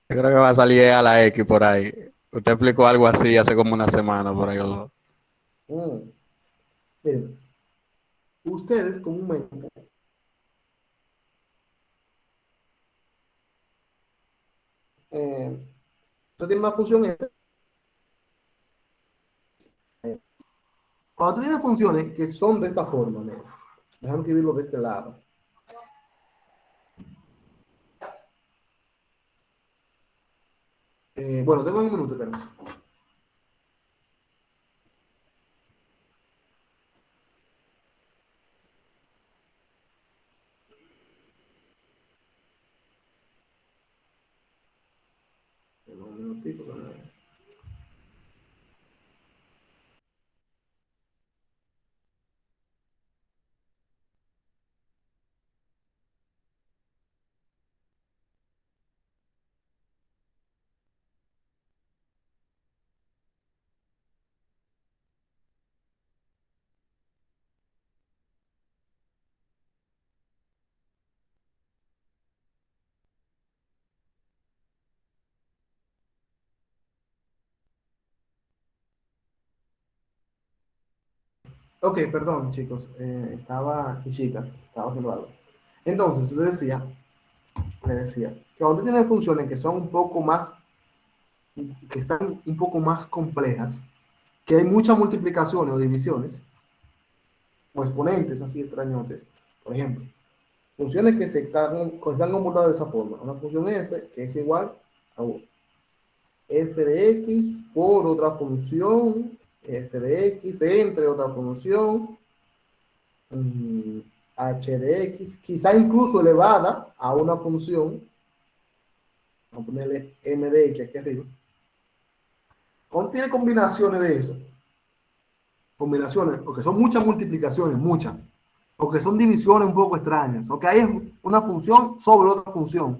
Yo creo que va a salir E a la X por ahí. Usted explicó algo así hace como una semana por ahí o dos. Miren, ustedes comúnmente usted tiene una función F. Cuando tú tienes funciones que son de esta forma, miren, déjame escribirlo de este lado. Bueno, tengo un minuto, pero un minutito. Ok, perdón, chicos. Estaba haciendo algo. Entonces, le decía que cuando tú tienes funciones que son un poco más, que están un poco más complejas, que hay muchas multiplicaciones o divisiones, o exponentes así extrañotes, por ejemplo, funciones que están computadas de esa forma. Una función f que es igual a f de x por otra función, f de x entre otra función, h de x, quizá incluso elevada a una función, vamos a ponerle m de x aquí arriba. Cuando tiene combinaciones de eso, combinaciones, porque son muchas multiplicaciones, muchas, o que son divisiones un poco extrañas, o que hay una función sobre otra función,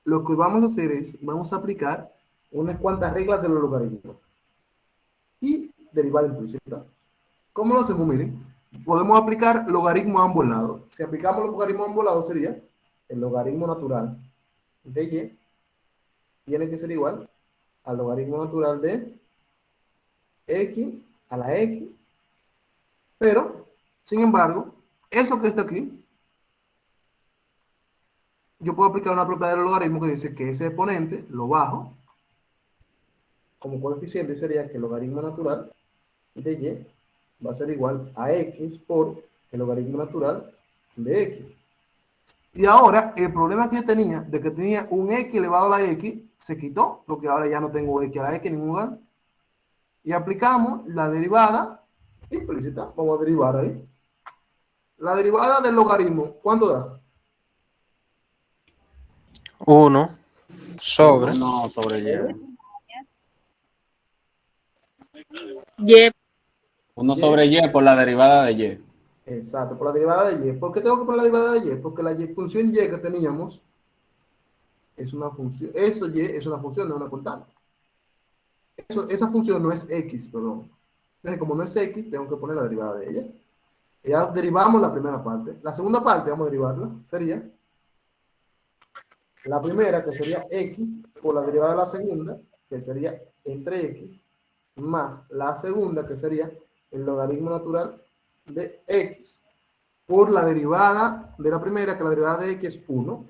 lo que vamos a hacer es, vamos a aplicar unas cuantas reglas de los logaritmos y derivada implícita. ¿Cómo lo hacemos? Miren, podemos aplicar logaritmo a ambos lados. Si aplicamos logaritmo a ambos lados sería el logaritmo natural de y tiene que ser igual al logaritmo natural de x a la x, pero, sin embargo, eso que está aquí, yo puedo aplicar una propiedad del logaritmo que dice que ese exponente lo bajo como coeficiente, sería que el logaritmo natural de y va a ser igual a x por el logaritmo natural de x. Y ahora, el problema que yo tenía, de que tenía un x elevado a la x, se quitó, porque ahora ya no tengo x a la x en ningún lugar. Y aplicamos la derivada implícita. Vamos a derivar ahí. La derivada del logaritmo, ¿cuánto da? 1 sobre 1 sobre Y. Y 1 sobre Y por la derivada de Y. Exacto, por la derivada de y. ¿Por qué tengo que poner la derivada de y? Porque la función y que teníamos es una función, eso y es una función, no una constante. Esa función no es x, perdón. Entonces, como no es x, tengo que poner la derivada de ella. Ya derivamos la primera parte. La segunda parte, vamos a derivarla, sería la primera, que sería x, por la derivada de la segunda, que sería entre x, más la segunda, que sería el logaritmo natural de x. por la derivada de la primera, que la derivada de x es 1.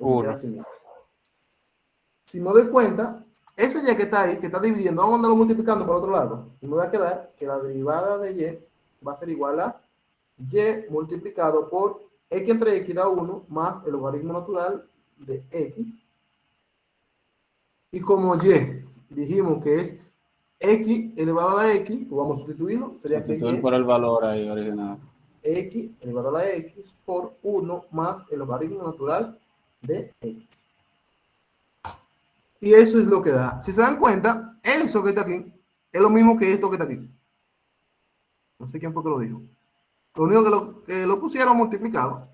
Si me doy cuenta, ese y que está ahí, que está dividiendo, vamos a andarlo multiplicando por otro lado. Y me va a quedar que la derivada de y va a ser igual a y multiplicado por x entre x da 1 más el logaritmo natural de x. Y como y dijimos que es x elevado a la x, pues vamos a sustituirlo. Sería que Sustituir por el valor ahí original. x elevado a la x por 1 más el logaritmo natural de x. Y eso es lo que da. Si se dan cuenta, eso que está aquí es lo mismo que esto que está aquí. No sé quién fue que lo dijo. Lo único que lo pusieron multiplicado.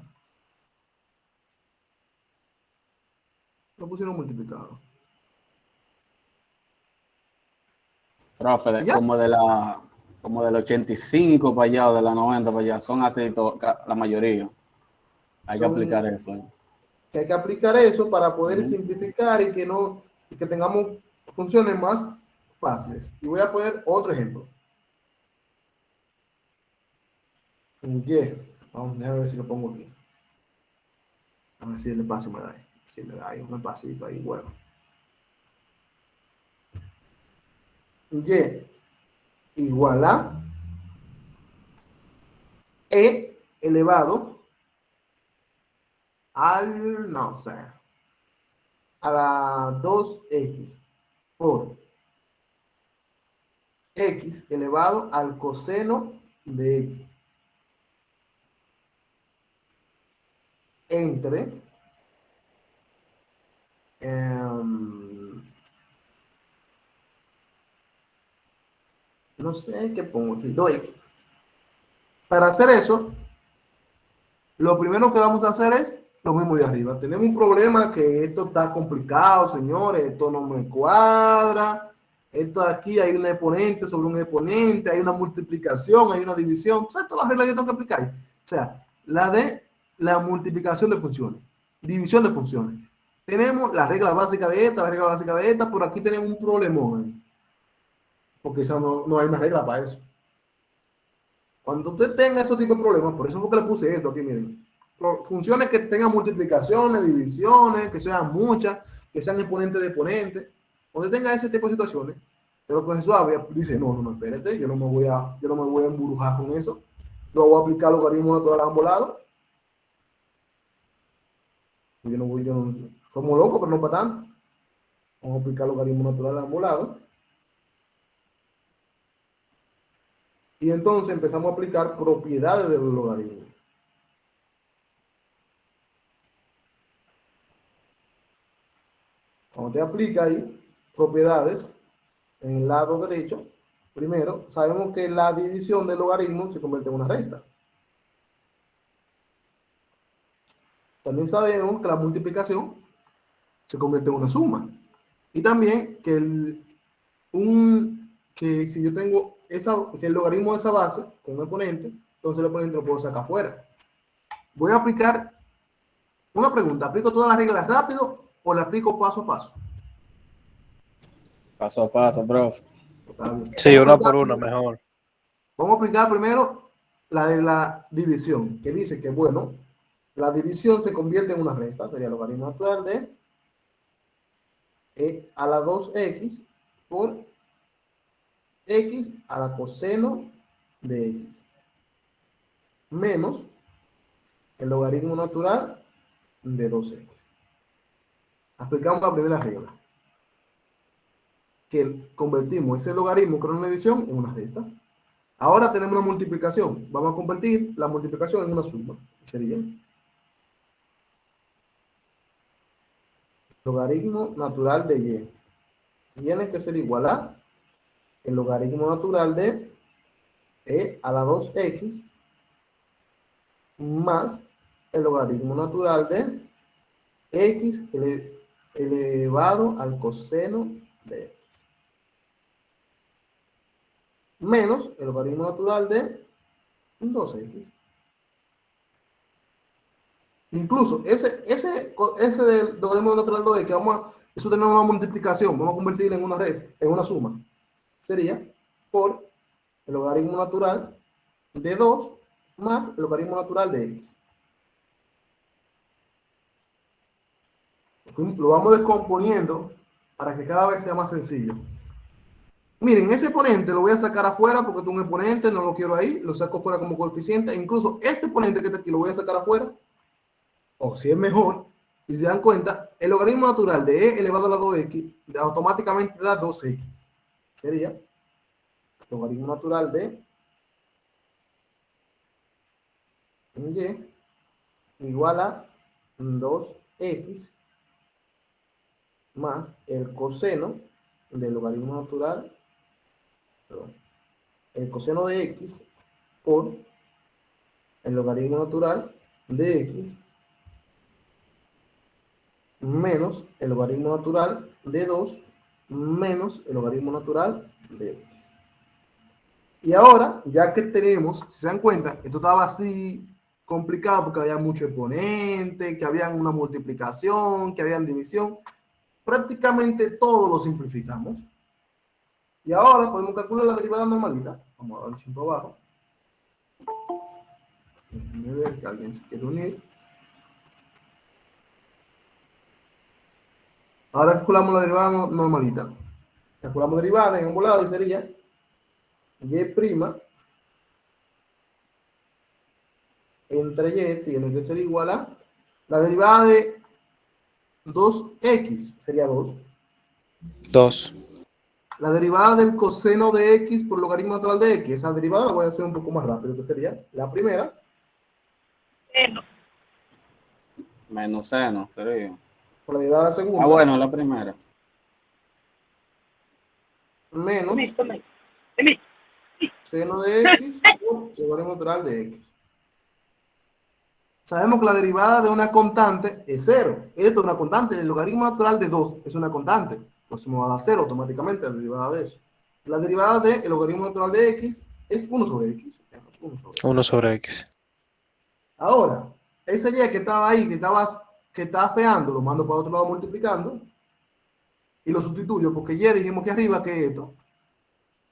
Lo pusieron multiplicado. Profe, ¿Ya? como del 85 para allá o de la 90 para allá, son así la mayoría. Hay que aplicar eso. Que hay que aplicar eso para poder simplificar y que tengamos funciones más fáciles. Y voy a poner otro ejemplo. Vamos a ver si lo pongo aquí. A ver si el espacio me da ahí. Si me da ahí un espacito ahí, bueno. Y igual a e elevado al, no sé, a la 2x por x elevado al coseno de x entre no sé qué pongo aquí, 2x. Para hacer eso, lo primero que vamos a hacer es lo mismo de arriba. Tenemos un problema que esto está complicado, señores. Esto no me cuadra. Esto aquí hay un exponente sobre un exponente, hay una multiplicación, hay una división. O sea, todas las reglas que yo tengo que aplicar. O sea, la de la multiplicación de funciones, división de funciones. Tenemos la regla básica de esta, la regla básica de esta, pero aquí tenemos un problemón. Porque no hay una regla para eso. Cuando usted tenga esos tipos de problemas, por eso fue que le puse esto aquí, miren. Funciones que tengan multiplicaciones, divisiones, que sean muchas, que sean exponentes de exponentes. Cuando tenga ese tipo de situaciones, pero pues suave, dice, no, espérate, yo no me voy a embrujar con eso. Yo voy a aplicar logaritmo natural a ambos lados. Somos locos, pero no para tanto. Vamos a aplicar logaritmo natural a ambos lados. Y entonces empezamos a aplicar propiedades de los logaritmos. Cuando te aplica ahí propiedades en el lado derecho, primero sabemos que la división del logaritmo se convierte en una resta. También sabemos que la multiplicación se convierte en una suma. Y también que si yo tengo que el logaritmo de esa base con un exponente, entonces el exponente lo puedo sacar afuera. Voy a aplicar una pregunta. ¿Aplico todas las reglas rápido o la aplico paso a paso? Paso a paso, profe. Sí, una por una, mejor. Vamos a aplicar primero la de la división, que dice que, bueno, la división se convierte en una resta, sería el logaritmo natural de e a la 2x por x a la coseno de x menos el logaritmo natural de 2x. Aplicamos la primera regla, que convertimos ese logaritmo que era una división en una resta. Ahora tenemos una multiplicación. Vamos a convertir la multiplicación en una suma. Sería logaritmo natural de y. Tiene que ser igual a el logaritmo natural de e a la 2x más el logaritmo natural de x elevado al coseno de x menos el logaritmo natural de 2x. Incluso ese del logaritmo natural de 2x, eso tenemos una multiplicación, vamos a convertirlo en una resta, en una suma. Sería por el logaritmo natural de 2 más el logaritmo natural de x. lo vamos descomponiendo para que cada vez sea más sencillo. Miren, ese exponente lo voy a sacar afuera porque es un exponente, no lo quiero ahí, lo saco fuera como coeficiente. E incluso este exponente que está aquí lo voy a sacar afuera, o si es mejor, y se dan cuenta, el logaritmo natural de e elevado a la 2x automáticamente da 2x. Sería logaritmo natural de y igual a 2x más el coseno del logaritmo natural, perdón, el coseno de x por el logaritmo natural de x menos el logaritmo natural de 2 menos el logaritmo natural de x. Y ahora, ya que tenemos, si se dan cuenta, esto estaba así complicado porque había mucho exponente, que había una multiplicación, que había división, prácticamente todo lo simplificamos. Y ahora podemos calcular la derivada normalita. Vamos a dar un chingo abajo. Déjenme ver que alguien se quiere unir. Ahora calculamos la derivada normalita. Calculamos derivada en un volado y sería y' entre y tiene que ser igual a la derivada de 2x sería 2. 2. La derivada del coseno de x por logaritmo natural de x. Esa derivada la voy a hacer un poco más rápido, que sería la primera. Menos seno, sería. Por la derivada de la segunda. Ah, bueno, la primera. Menos seno de x por logaritmo natural de x. Sabemos que la derivada de una constante es 0. Esto es una constante. El logaritmo natural de 2 es una constante. Pues me va a dar 0 automáticamente la derivada de eso. La derivada del logaritmo natural de x es 1 sobre x. 1 sobre x. Ahora, ese y que estaba ahí, que estaba feando, lo mando para otro lado multiplicando y lo sustituyo porque y dijimos que arriba que es esto.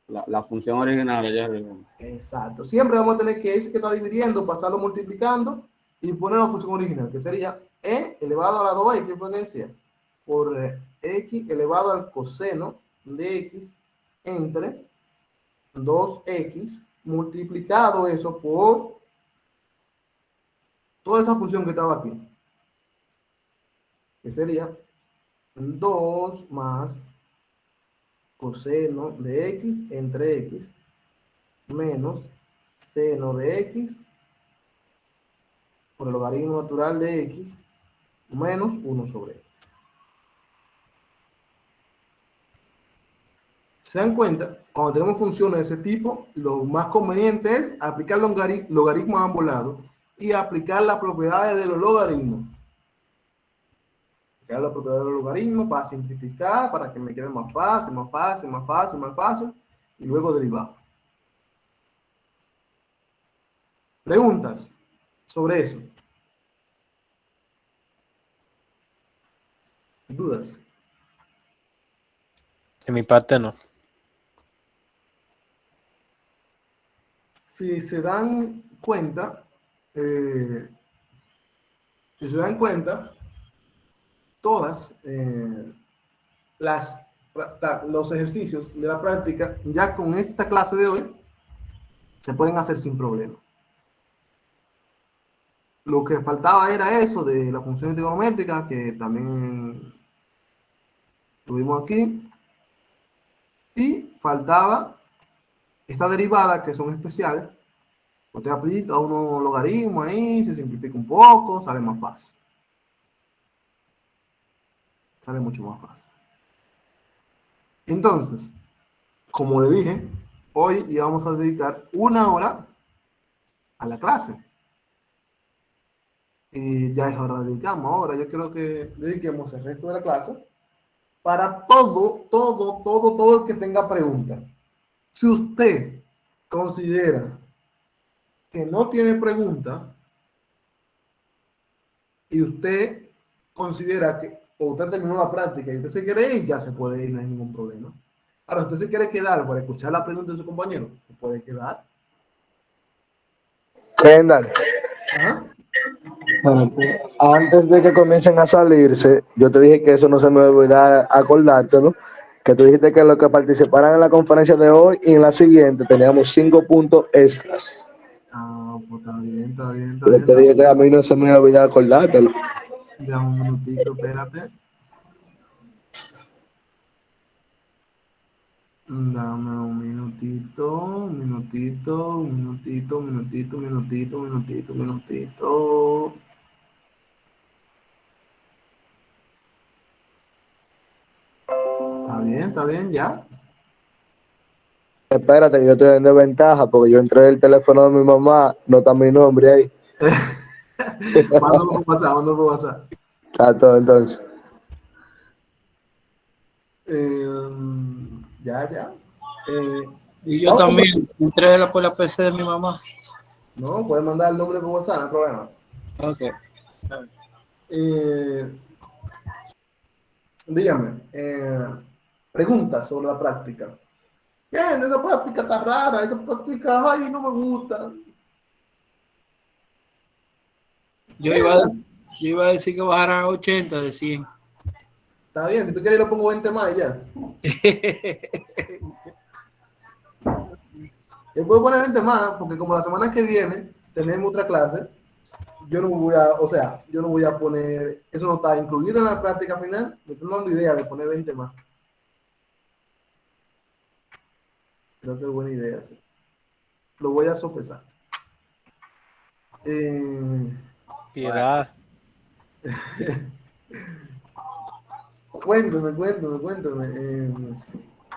La función original allá arriba. Exacto. Siempre vamos a tener que ese que está dividiendo, pasarlo multiplicando y poner la función original, que sería e elevado a la 2x, ¿qué fue que decía? Por x elevado al coseno de x entre 2x multiplicado eso por toda esa función que estaba aquí, que sería 2 más coseno de x entre x menos seno de x por el logaritmo natural de x menos 1 sobre x. ¿Se dan cuenta? Cuando tenemos funciones de ese tipo, lo más conveniente es aplicar logaritmos a ambos lados y aplicar las propiedades de los logaritmos. Aplicar las propiedades de los logaritmos para simplificar, para que me quede más fácil, más fácil, más fácil, más fácil, y luego derivar. ¿Preguntas sobre eso? ¿Dudas? De mi parte no. Si se dan cuenta, todas los ejercicios de la práctica, ya con esta clase de hoy, se pueden hacer sin problema. Lo que faltaba era eso de la función trigonométrica, que también tuvimos aquí, y faltaba esta derivada, que son especiales. Usted aplica unos logaritmos ahí, se simplifica un poco, sale más fácil. Sale mucho más fácil. Entonces, como le dije, hoy íbamos a dedicar 1 hora a la clase. Y ya es hora de dedicamos. Ahora yo quiero que dediquemos el resto de la clase para todo el que tenga preguntas. Si usted considera que no tiene pregunta y usted considera que o usted terminó la práctica y usted se quiere ir, ya se puede ir, no hay ningún problema. Ahora, usted se quiere quedar para escuchar la pregunta de su compañero, se puede quedar. Kendall, ¿Ah? Bueno, pues, antes de que comiencen a salirse, yo te dije que eso no se me olvidara acordártelo, que tú dijiste que los que participaran en la conferencia de hoy y en la siguiente teníamos 5 puntos extras. Ah, pues está bien, está bien, está Yo bien. te dije que a mí no se me olvidara acordártelo. Dame un minutico, espérate. Dame un minutito, un minutito, un minutito, un minutito, un minutito, un minutito, un minutito. Está bien, ya. Espérate, que yo estoy en desventaja porque yo entré en el teléfono de mi mamá, no está mi nombre ahí. Mándalo por WhatsApp, mándalo por WhatsApp. Está todo entonces. Ya. Y yo Vamos a también entré por la PC de mi mamá. No, puedes mandar el nombre por WhatsApp, no hay problema. Ok. Dígame, preguntas sobre la práctica. Bien, esa práctica está rara, esa práctica, ay, no me gusta. Yo iba a decir que bajaran a 80 de 100. Está bien, si tú quieres le pongo 20 más y ya. Yo puedo poner 20 más, porque como la semana que viene tenemos otra clase, yo no voy a poner, eso no está incluido en la práctica final, me estoy dando idea de poner 20 más. Creo que es buena idea, sí. Lo voy a sopesar. Piedad. Cuéntame.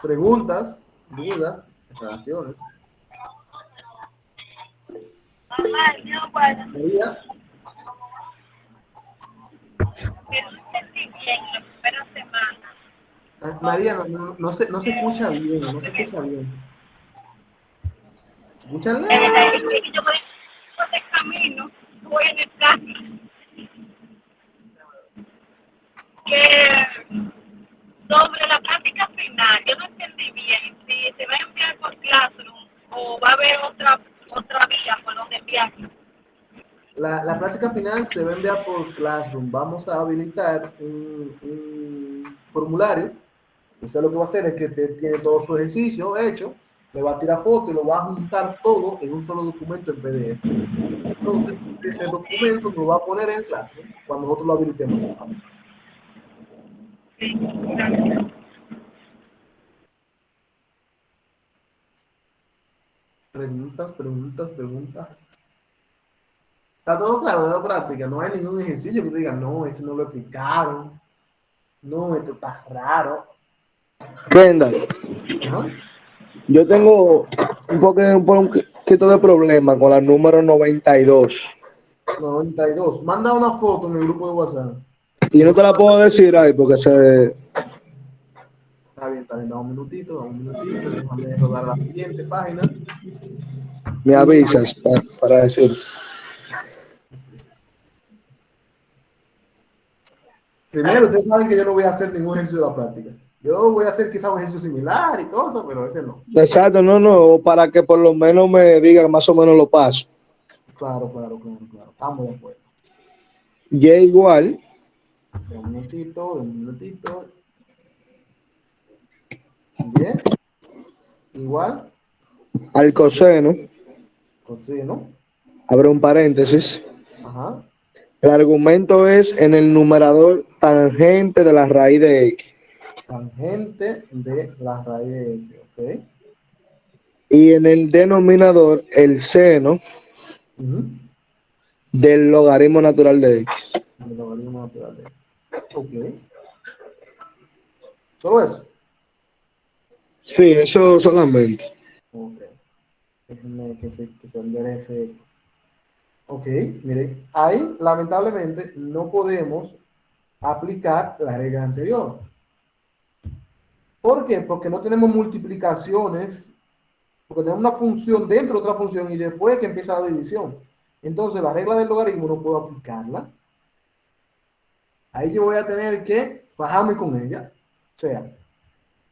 Preguntas, dudas, aclaraciones. Mamá, yo, bueno, María, que no entendí bien la primera semana. María, no se escucha bien, no se escucha bien. ¿Se escucha lejos? Yo voy por el camino, voy en el carro. Que sobre la práctica final, yo no entendí bien si se va a enviar por Classroom o va a haber otra vía por donde enviarlo. La práctica final se va a enviar por Classroom. Vamos a habilitar un formulario. Usted lo que va a hacer es que tiene todo su ejercicio hecho, le va a tirar foto y lo va a juntar todo en un solo documento en PDF. Entonces, ese documento lo va a poner en Classroom cuando nosotros lo habilitemos. Preguntas. Está todo claro de la práctica, no hay ningún ejercicio que te diga, no, ese no lo explicaron, no, esto está raro. Kendall, Ajá. yo tengo un poquito de problema con la número 92. 92. Manda una foto en el grupo de WhatsApp. Y no te la puedo decir ahí porque se... Está bien, dame un minutito, déjame rodar la siguiente página. me avisas para decir. Primero, ustedes saben que yo no voy a hacer ningún ejercicio de la práctica. Yo voy a hacer quizá un ejercicio similar y cosas, pero ese no. Exacto, no, para que por lo menos me digan más o menos los pasos. Claro. Estamos de acuerdo. Y igual, De un minutito. Bien. Igual, al coseno, coseno. abre un paréntesis. Ajá. El argumento es en el numerador tangente de la raíz de x. Tangente de la raíz de x, ¿ok? Y en el denominador, el seno del logaritmo natural de x. El logaritmo natural de x. Ok. ¿Solo eso? Sí, eso solamente. Ok. Déjenme que se enderece. Ok, miren, ahí lamentablemente no podemos aplicar la regla anterior. ¿Por qué? Porque no tenemos multiplicaciones, porque tenemos una función dentro de otra función y después que empieza la división. Entonces la regla del logaritmo no puedo aplicarla. Ahí yo voy a tener que fajarme con ella. O sea,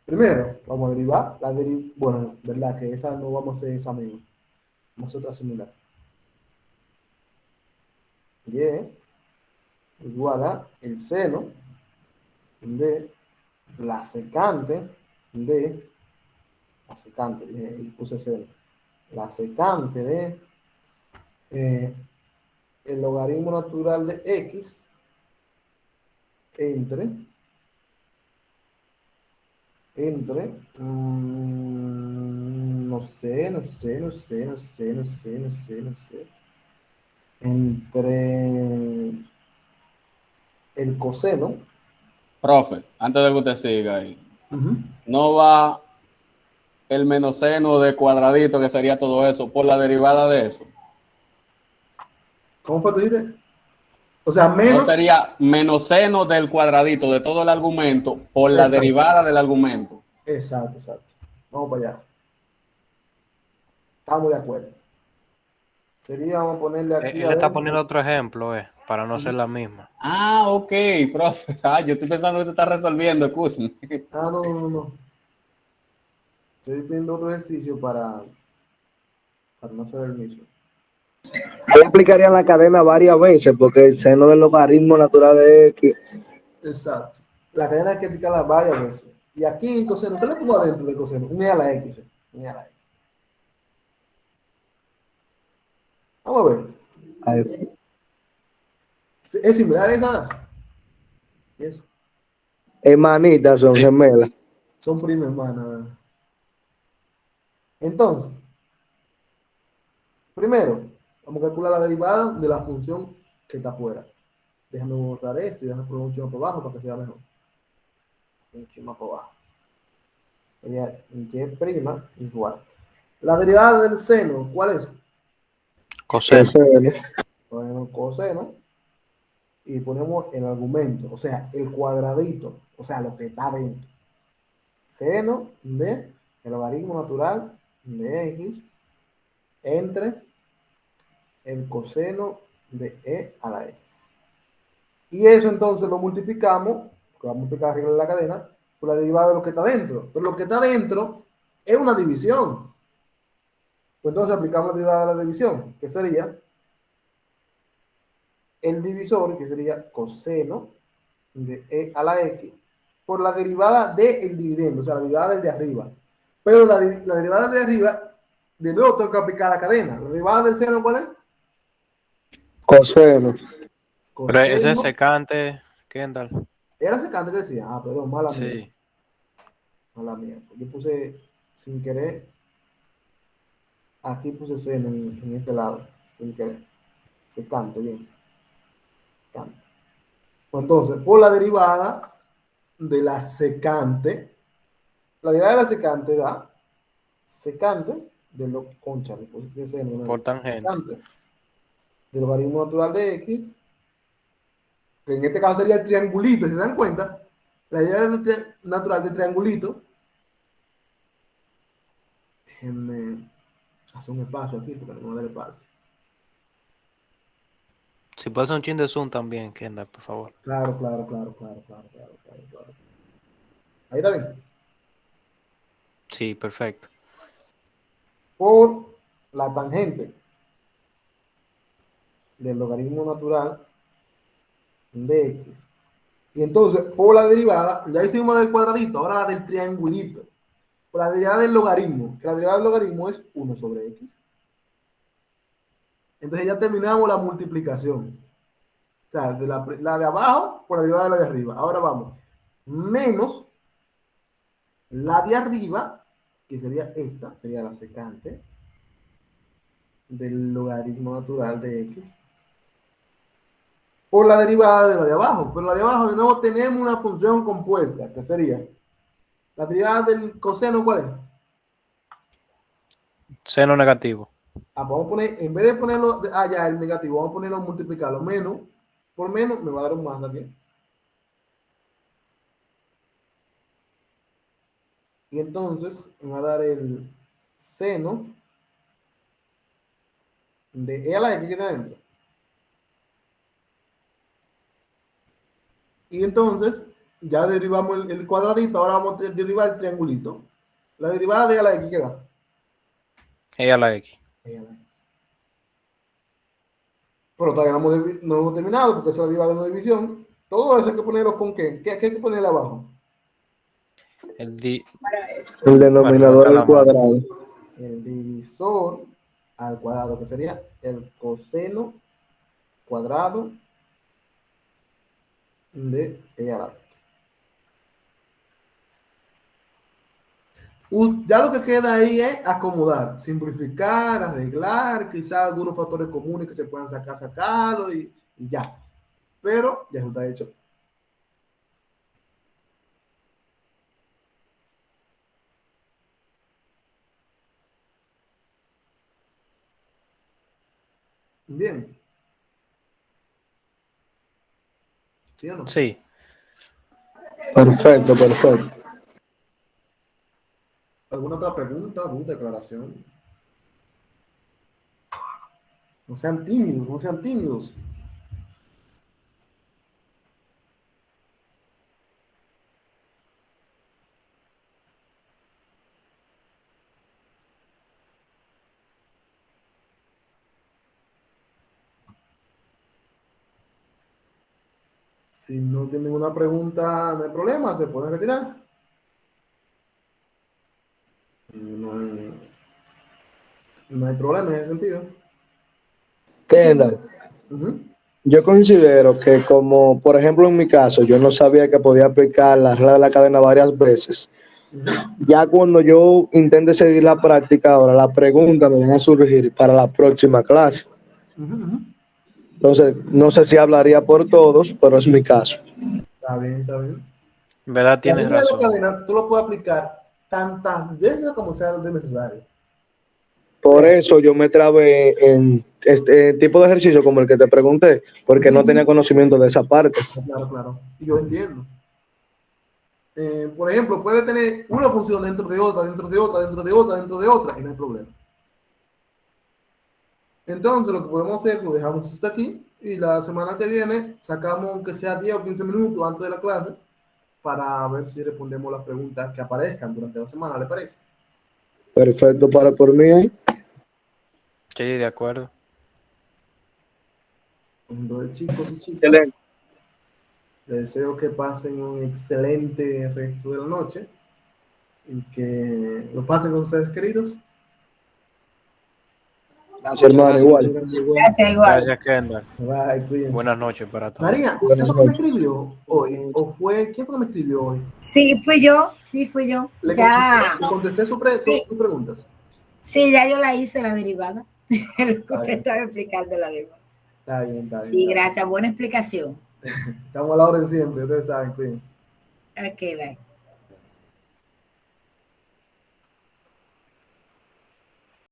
primero vamos a derivar bueno, verdad que esa no vamos a hacer esa misma. Vamos a hacer otra similar. Bien. igual a el seno de la secante de, la secante, y puse seno, la secante de el logaritmo natural de x entre no sé, entre el coseno. Profe, antes de que usted siga ahí, Ujú. no va el menos seno de cuadradito, que sería todo eso, por la derivada de eso. ¿Cómo fue tu dijiste? O sea, No menos. sería menos seno del cuadradito de todo el argumento por la Exacto. derivada del argumento. Exacto. Vamos para allá. Estamos de acuerdo. Sería, vamos a ponerle aquí Él está adentro. poniendo otro ejemplo, para no ser la misma. Ah, ok, profe. Ah, yo estoy pensando que usted está resolviendo, escúchame. Ah, no. Estoy viendo otro ejercicio para no hacer el mismo. Ahí aplicarían la cadena varias veces porque el seno del logaritmo natural de x. Exacto. La cadena hay que aplicarla varias veces. Y aquí en coseno, ¿qué le pongo adentro del coseno? Un e a la x. Un e a la x. Vamos a ver. Ahí. ¿Es similar esa? Yes. Hermanitas son Sí. gemelas. Son prima hermana. Entonces, primero, vamos a calcular la derivada de la función que está afuera. Déjame borrar esto y déjame poner un chino por abajo para que sea mejor. Un chino por abajo. Sería y' igual. La derivada del seno, ¿cuál es? Coseno. Coseno. Ponemos coseno y ponemos el argumento, o sea, el cuadradito, o sea, lo que está dentro. Seno de el logaritmo natural de x entre el coseno de e a la x. Y eso entonces lo multiplicamos, porque vamos a multiplicar la regla de la cadena, por la derivada de lo que está dentro. Pero lo que está dentro es una división. Pues entonces aplicamos la derivada de la división, que sería el divisor, que sería coseno de e a la x, por la derivada del dividendo, o sea, la derivada del de arriba. Pero la derivada del de arriba, de nuevo tengo que aplicar la cadena. La derivada del seno, ¿cuál es? Coseno. Pero ese Coseno. es secante, Kendall. Era secante que decía. Ah, perdón, mala mía. Sí. Mala mía. Yo puse sin querer. Aquí puse seno en este lado. Sin querer. Secante, bien. Secante. Pues entonces, por la derivada de la secante, la derivada de la secante da secante de lo concha, después de seno, Por tangente. secante del logaritmo natural de x, que en este caso sería el triangulito, si se dan cuenta, la idea natural del triangulito, déjenme hacer un espacio aquí porque no me da el espacio. Si puede hacer un chin de zoom también, Kendall, por favor. Claro. Ahí está bien. Sí, perfecto. Por la tangente del logaritmo natural de x. Y entonces, por la derivada, ya hicimos del cuadradito, ahora la del triangulito. Por la derivada del logaritmo, que la derivada del logaritmo es 1 sobre x. Entonces ya terminamos la multiplicación. O sea, de la de abajo por la derivada de la de arriba. Ahora vamos. Menos la de arriba, que sería esta, sería la secante del logaritmo natural de x, por la derivada de la de abajo. Pero la de abajo, de nuevo, tenemos una función compuesta, que sería la derivada del coseno, ¿cuál es? Seno negativo. Vamos a poner, en vez de ponerlo, ya el negativo, vamos a ponerlo, multiplicarlo, menos, por menos, me va a dar un más aquí. Y entonces me va a dar el seno de e a la x que está dentro. Y entonces ya derivamos el cuadradito, ahora vamos a derivar el triangulito. La derivada de e a la x que da. E a la X. E a la x. Pero todavía no hemos terminado porque es la derivada de una división. Todo eso hay que ponerlo con ¿qué? ¿Qué hay que ponerle abajo? El di- El denominador Bueno, al cuadrado. El divisor al cuadrado, que sería el coseno cuadrado de E a la B. Ya lo que queda ahí es acomodar, simplificar, arreglar, quizás algunos factores comunes que se puedan sacarlo y ya. Pero ya está hecho. Bien. ¿Sí o no? Sí. Perfecto, perfecto. ¿Alguna otra pregunta, duda, declaración? No sean tímidos, no sean tímidos. Si no tienen ninguna pregunta, no hay problema, se pueden retirar. No hay problema en ese sentido. Kendall, Ujú. yo considero que como, por ejemplo, en mi caso, yo no sabía que podía aplicar la regla de la cadena varias veces. Ya cuando yo intente seguir la práctica, ahora las preguntas me van a surgir para la próxima clase. Ujú, ujú. Entonces, no sé si hablaría por todos, pero es mi caso. Está bien, está bien. En verdad La tienes regla de la razón. cadena tú lo puedes aplicar tantas veces como sea necesario. Por Sí. eso yo me trabé en este tipo de ejercicio como el que te pregunté, porque no tenía conocimiento de esa parte. Claro, claro. Y yo entiendo. Por ejemplo, puede tener una función dentro de otra, dentro de otra, dentro de otra, dentro de otra, y no hay problema. Entonces, lo que podemos hacer, lo dejamos hasta aquí, y la semana que viene sacamos, aunque sea 10 o 15 minutos antes de la clase, para ver si respondemos las preguntas que aparezcan durante la semana, ¿le parece? Perfecto para por mí ahí. Sí, de acuerdo. Entonces, chicos y chicas, Excelente. les deseo que pasen un excelente resto de la noche y que lo pasen con sus seres queridos. Gracias, hermano, igual. Gracias, igual. Gracias, Kendall. Bye, cuídense. Buenas noches para todos. María, ¿quién Buenas fue que me noches. escribió hoy? ¿O fue quién fue que me escribió hoy? Sí, fui yo. ¿Le Ya. contesté sus preguntas? Sí, ya yo la hice, la derivada. Lo que usted estaba explicando la derivada. Está bien, está bien. Sí, está bien. gracias. Buena explicación. Estamos a la orden siempre, ustedes saben, cuídense. Ok, bye.